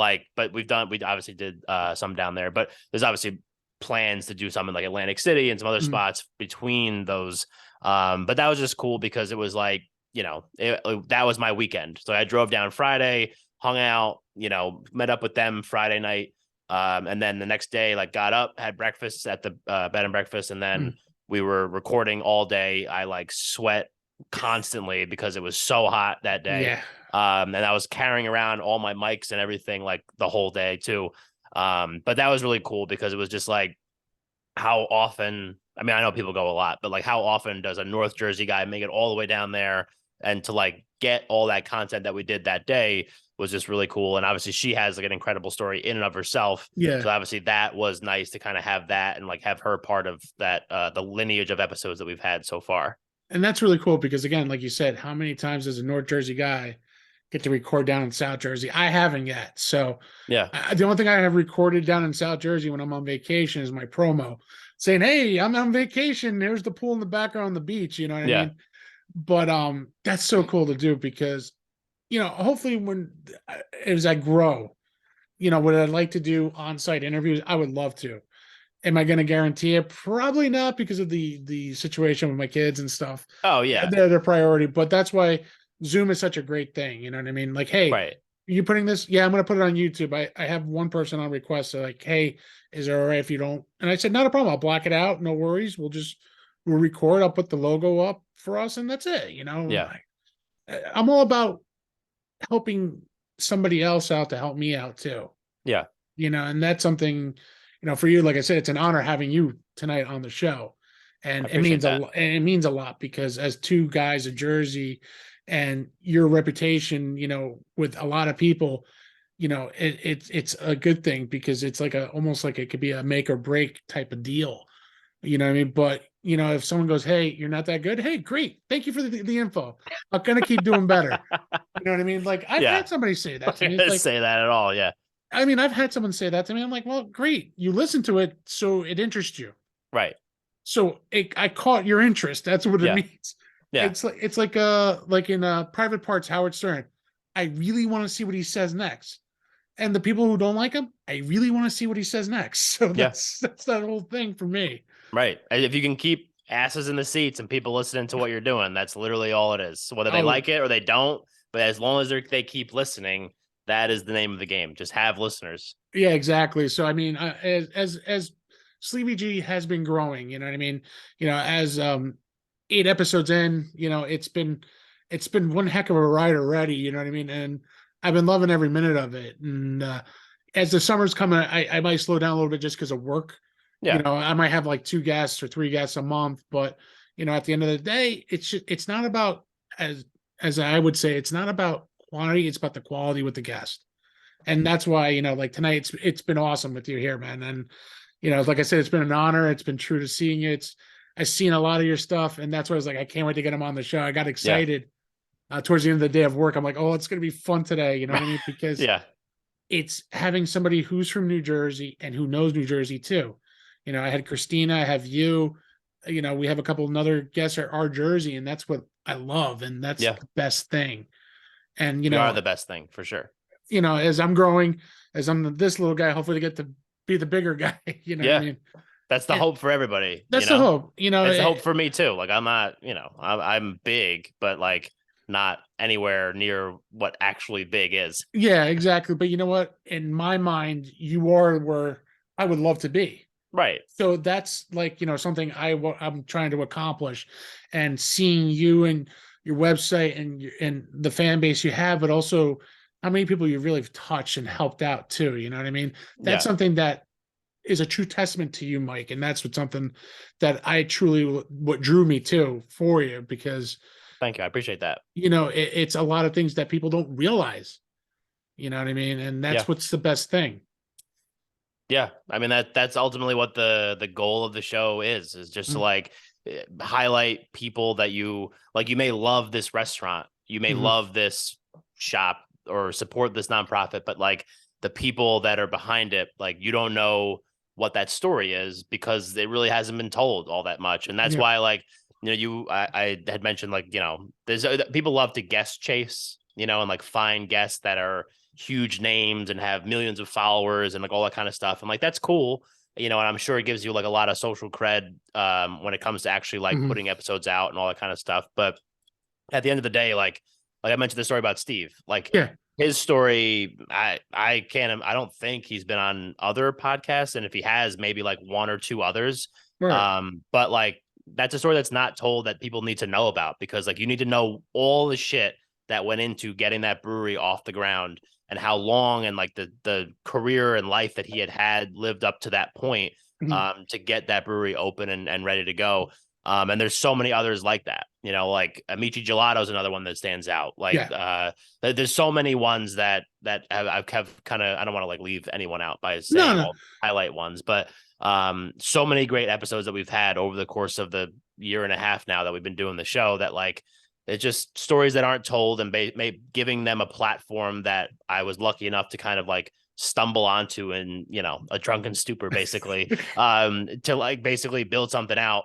we obviously did some down there, but there's obviously plans to do some in like Atlantic City and some other spots between those. But that was just cool because it was like, that was my weekend. So I drove down Friday, hung out, met up with them Friday night. And then the next day, like got up, had breakfast at the bed and breakfast. And then we were recording all day. I like sweat constantly because it was so hot that day. Yeah. And I was carrying around all my mics and everything like the whole day too. But that was really cool because it was just like how often, I mean, I know people go a lot, but like how often does a North Jersey guy make it all the way down there? And to like get all that content that we did that day was just really cool. And obviously she has like an incredible story in and of herself. Yeah. So obviously that was nice to kind of have that and like have her part of that, the lineage of episodes that we've had so far. And that's really cool because again, like you said, how many times does a North Jersey guy get to record down in South Jersey? I haven't yet. So yeah, the only thing I have recorded down in South Jersey when I'm on vacation is my promo saying, "Hey, I'm on vacation. There's the pool in the background on the beach." You know what I mean? But that's so cool to do because, hopefully as I grow, what I'd like to do on-site interviews, I would love to, Am I going to guarantee it? Probably not, because of the situation with my kids and stuff. Oh yeah, They're their priority, but that's why Zoom is such a great thing. You know what I mean? Like, hey, right. you putting this? Yeah, I'm going to put it on YouTube. I have one person on request. So like, hey, is it all right if you don't? And I said, not a problem. I'll block it out. No worries. We'll record. I'll put the logo up for us, and that's it. You know, Yeah, I'm all about helping somebody else out to help me out too. yeah. You know, and that's something, for you, like I said, it's an honor having you tonight on the show. I And it appreciate means that. it means a lot, because as two guys of Jersey, and your reputation, with a lot of people, it's a good thing, because it's like almost like it could be a make or break type of deal. You know what I mean? But if someone goes, "Hey, you're not that good," hey, great, thank you for the info. I'm gonna keep doing better. You know what I mean? Like, I've Yeah, had somebody say I'm that to not me. It's gonna like, say that at all. Yeah, I mean, I've had someone say that to me. I'm like, well, great. You listen to it, so it interests you. right. So I caught your interest. That's what it Yeah, means. yeah, It's like in Private Parts, Howard Stern. I really want to see what he says next. And the people who don't like him, I really want to see what he says next. So yeah. that's that whole thing for me. Right. And if you can keep asses in the seats and people listening to what you're doing, that's literally all it is. Whether they Oh, like it or they don't, but as long as they keep listening, that is the name of the game. Just have listeners. yeah, exactly. So I mean, as Sleepy G has been growing, you know what I mean. As 8 episodes in, it's been one heck of a ride already. You know what I mean, and I've been loving every minute of it. And as the summer's coming, I might slow down a little bit just because of work. Yeah. I might have like 2 guests or 3 guests a month, but at the end of the day, it's not about, as I would say, it's not about quantity, it's about the quality with the guest. And that's why, like tonight, it's been awesome with you here, man. And like I said, it's been an honor. It's been true to seeing you. I've seen a lot of your stuff, and that's why I was like, I can't wait to get him on the show. I got Yeah. excited towards the end of the day of work. I'm like, oh, it's gonna be fun today. You know what I mean? Because Yeah. it's having somebody who's from New Jersey and who knows New Jersey too. I had Christina, I have you. We have a couple of other guests at our Jersey, and that's what I love, and that's Yeah. the best thing. And You are the best thing for sure. as I'm growing, as I'm this little guy, hopefully to get to be the bigger guy. You know what I Yeah. mean? That's the And hope for everybody, that's the hope. It's the hope for me too. Like I'm not, I'm big, but like not anywhere near what actually big is. Yeah, exactly. But you know what? In my mind, you are where I would love to be. Right. So that's like, something I'm trying to accomplish, and seeing you and your website and the fan base you have, but also how many people you really have touched and helped out too. You know what I mean? That's Yeah. something that is a true testament to you, Mike. And that's something that I truly, what drew me to for you, because, Thank you. I appreciate that. it's a lot of things that people don't realize, you know what I mean? And Yeah. that's what's the best thing. Yeah, I mean that's ultimately what the goal of the show is just to like highlight people that you like. You may love this restaurant, you may Mhm. love this shop or support this nonprofit, but like the people that are behind it, like you don't know what that story is because it really hasn't been told all that much. And that's Yeah. why like I had mentioned like there's people love to guest chase, and like find guests that are huge names and have millions of followers and like all that kind of stuff. And like that's cool, and I'm sure it gives you like a lot of social cred when it comes to actually like Mhm. putting episodes out and all that kind of stuff. But at the end of the day, like I mentioned the story about Steve, like Yeah. his story, I don't think he's been on other podcasts, and if he has, maybe like one or two others. Right. But like that's a story that's not told that people need to know about, because like you need to know all the shit that went into getting that brewery off the ground and how long and like the career and life that he had lived up to that point Mhm. to get that brewery open and ready to go. And there's so many others like that, like Amici Gelato is another one that stands out. Like, Yeah. there's so many ones that I've kind of, I don't want to like leave anyone out by No, saying no. all highlight ones, but so many great episodes that we've had over the course of the year and a half now that we've been doing the show, that like it's just stories that aren't told, and giving them a platform that I was lucky enough to kind of like stumble onto in a drunken stupor basically, to like basically build something out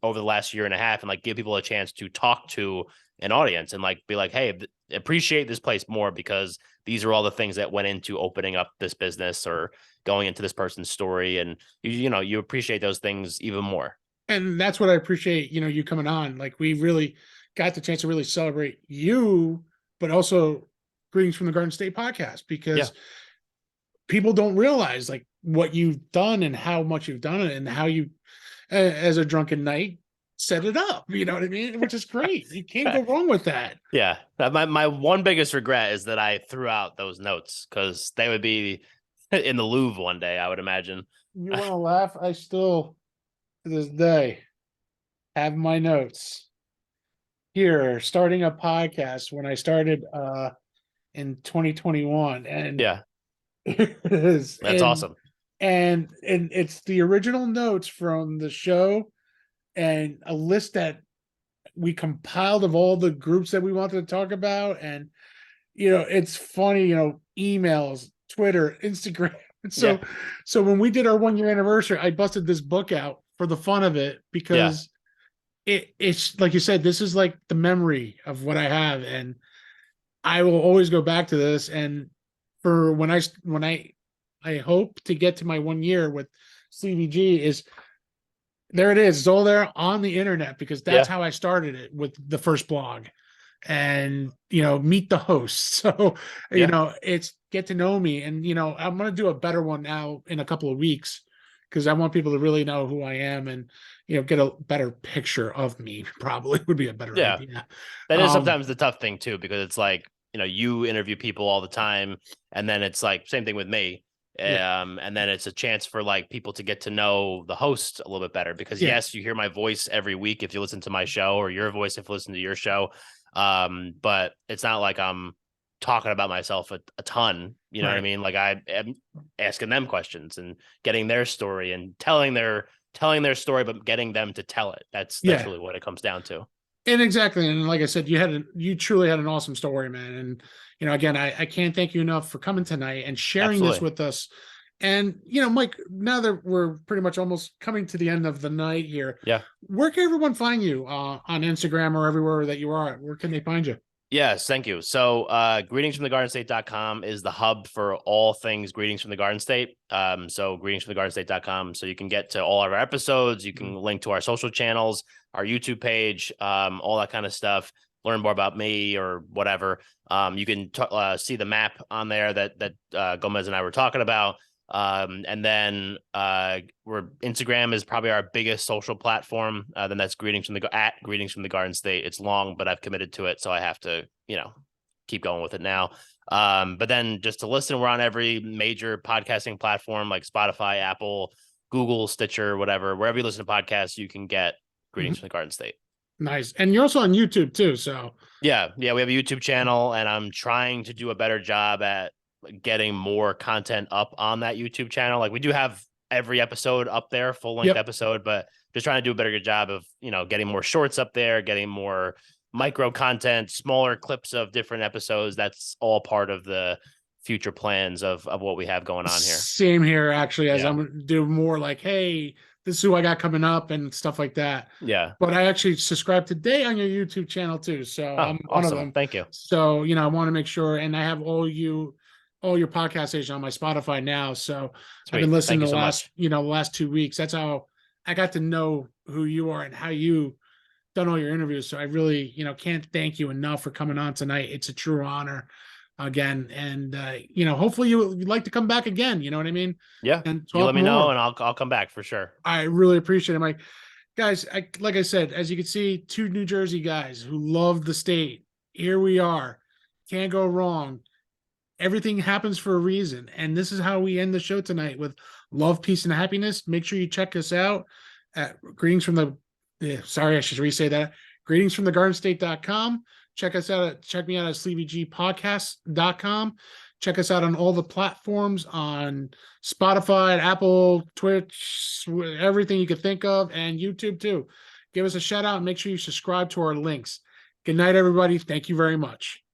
over the last year and a half and like give people a chance to talk to an audience and like be like, hey, appreciate this place more because these are all the things that went into opening up this business, or going into this person's story, and you appreciate those things even more. And that's what I appreciate, you coming on. Like, we really got the chance to really celebrate you, but also Greetings from the Garden State podcast, because people don't realize like what you've done and how much you've done it, and how you, as a drunken knight, set it up. You know what I mean? Which is great. You can't go wrong with that. Yeah. My one biggest regret is that I threw out those notes, because they would be in the Louvre one day, I would imagine. You want to laugh? I still, to this day, have my notes here, starting a podcast when I started in 2021. And Yeah, it is. that's awesome. And it's the original notes from the show, and a list that we compiled of all the groups that we wanted to talk about. And it's funny, emails, Twitter, Instagram. So when we did our 1-year anniversary, I busted this book out for the fun of it, because it's like you said, this is like the memory of what I have, and I will always go back to this. And for when I hope to get to my 1 year with CVG, is there it is. It's all there on the internet, because that's how I started it, with the first blog, and, meet the hosts. So, it's get to know me. And, I'm going to do a better one now in a couple of weeks, because I want people to really know who I am, and, get a better picture of me. Probably would be a better idea. That is sometimes the tough thing too, because it's like, you interview people all the time, and then it's like, same thing with me. And then it's a chance for like people to get to know the host a little bit better, because yes, you hear my voice every week if you listen to my show, or your voice if you listen to your show. But it's not like I'm talking about myself a ton, you know what I mean? Like, I am asking them questions and getting their story and telling their story, but getting them to tell it. That's really what it comes down to. And exactly. And like I said, you truly had an awesome story, man. And, again, I can't thank you enough for coming tonight and sharing this with us. And, Mike, now that we're pretty much almost coming to the end of the night here, where can everyone find you on Instagram or everywhere that you are? Where can they find you? Yes, thank you. So greetingsfromthegardenstate.com is the hub for all things Greetings from the Garden State. So greetingsfromthegardenstate.com. So you can get to all of our episodes. You can link to our social channels, our YouTube page, all that kind of stuff. Learn more about me or whatever. You can see the map on there that Gomez and I were talking about. And then Instagram is probably our biggest social platform. Then that's Greetings from the Garden State. It's long, but I've committed to it, so I have to, keep going with it now. But then just to listen, we're on every major podcasting platform like Spotify, Apple, Google, Stitcher, whatever. Wherever you listen to podcasts, you can get Greetings from the Garden State. Nice. And you're also on YouTube too. So yeah, we have a YouTube channel, and I'm trying to do a better job at getting more content up on that YouTube channel. Like, we do have every episode up there, full length episode, but just trying to do a better job of, getting more shorts up there, getting more micro content, smaller clips of different episodes. That's all part of the future plans of what we have going on here. Same here, actually, as I'm doing more like, hey, this is who I got coming up and stuff like that. Yeah. But I actually subscribed today on your YouTube channel too. So I'm one of them. Thank you. So, I want to make sure, and I have all your podcast station on my Spotify now. So I've been listening to the last 2 weeks. That's how I got to know who you are and how you done all your interviews. So I really, can't thank you enough for coming on tonight. It's a true honor again. And, hopefully you'd like to come back again. You know what I mean? Yeah. And you let me know, and I'll come back for sure. I really appreciate it, Mike. Guys, like I said, as you can see, 2 New Jersey guys who love the state. Here we are. Can't go wrong. Everything happens for a reason. And this is how we end the show tonight, with love, peace, and happiness. Make sure you check us out at greetings from I should re-say that. greetingsfromthegardenstate.com. Check us out check me out at sleepygpodcast.com. Check us out on all the platforms, on Spotify, Apple, Twitch, everything you could think of, and YouTube too. Give us a shout out and make sure you subscribe to our links. Good night, everybody. Thank you very much.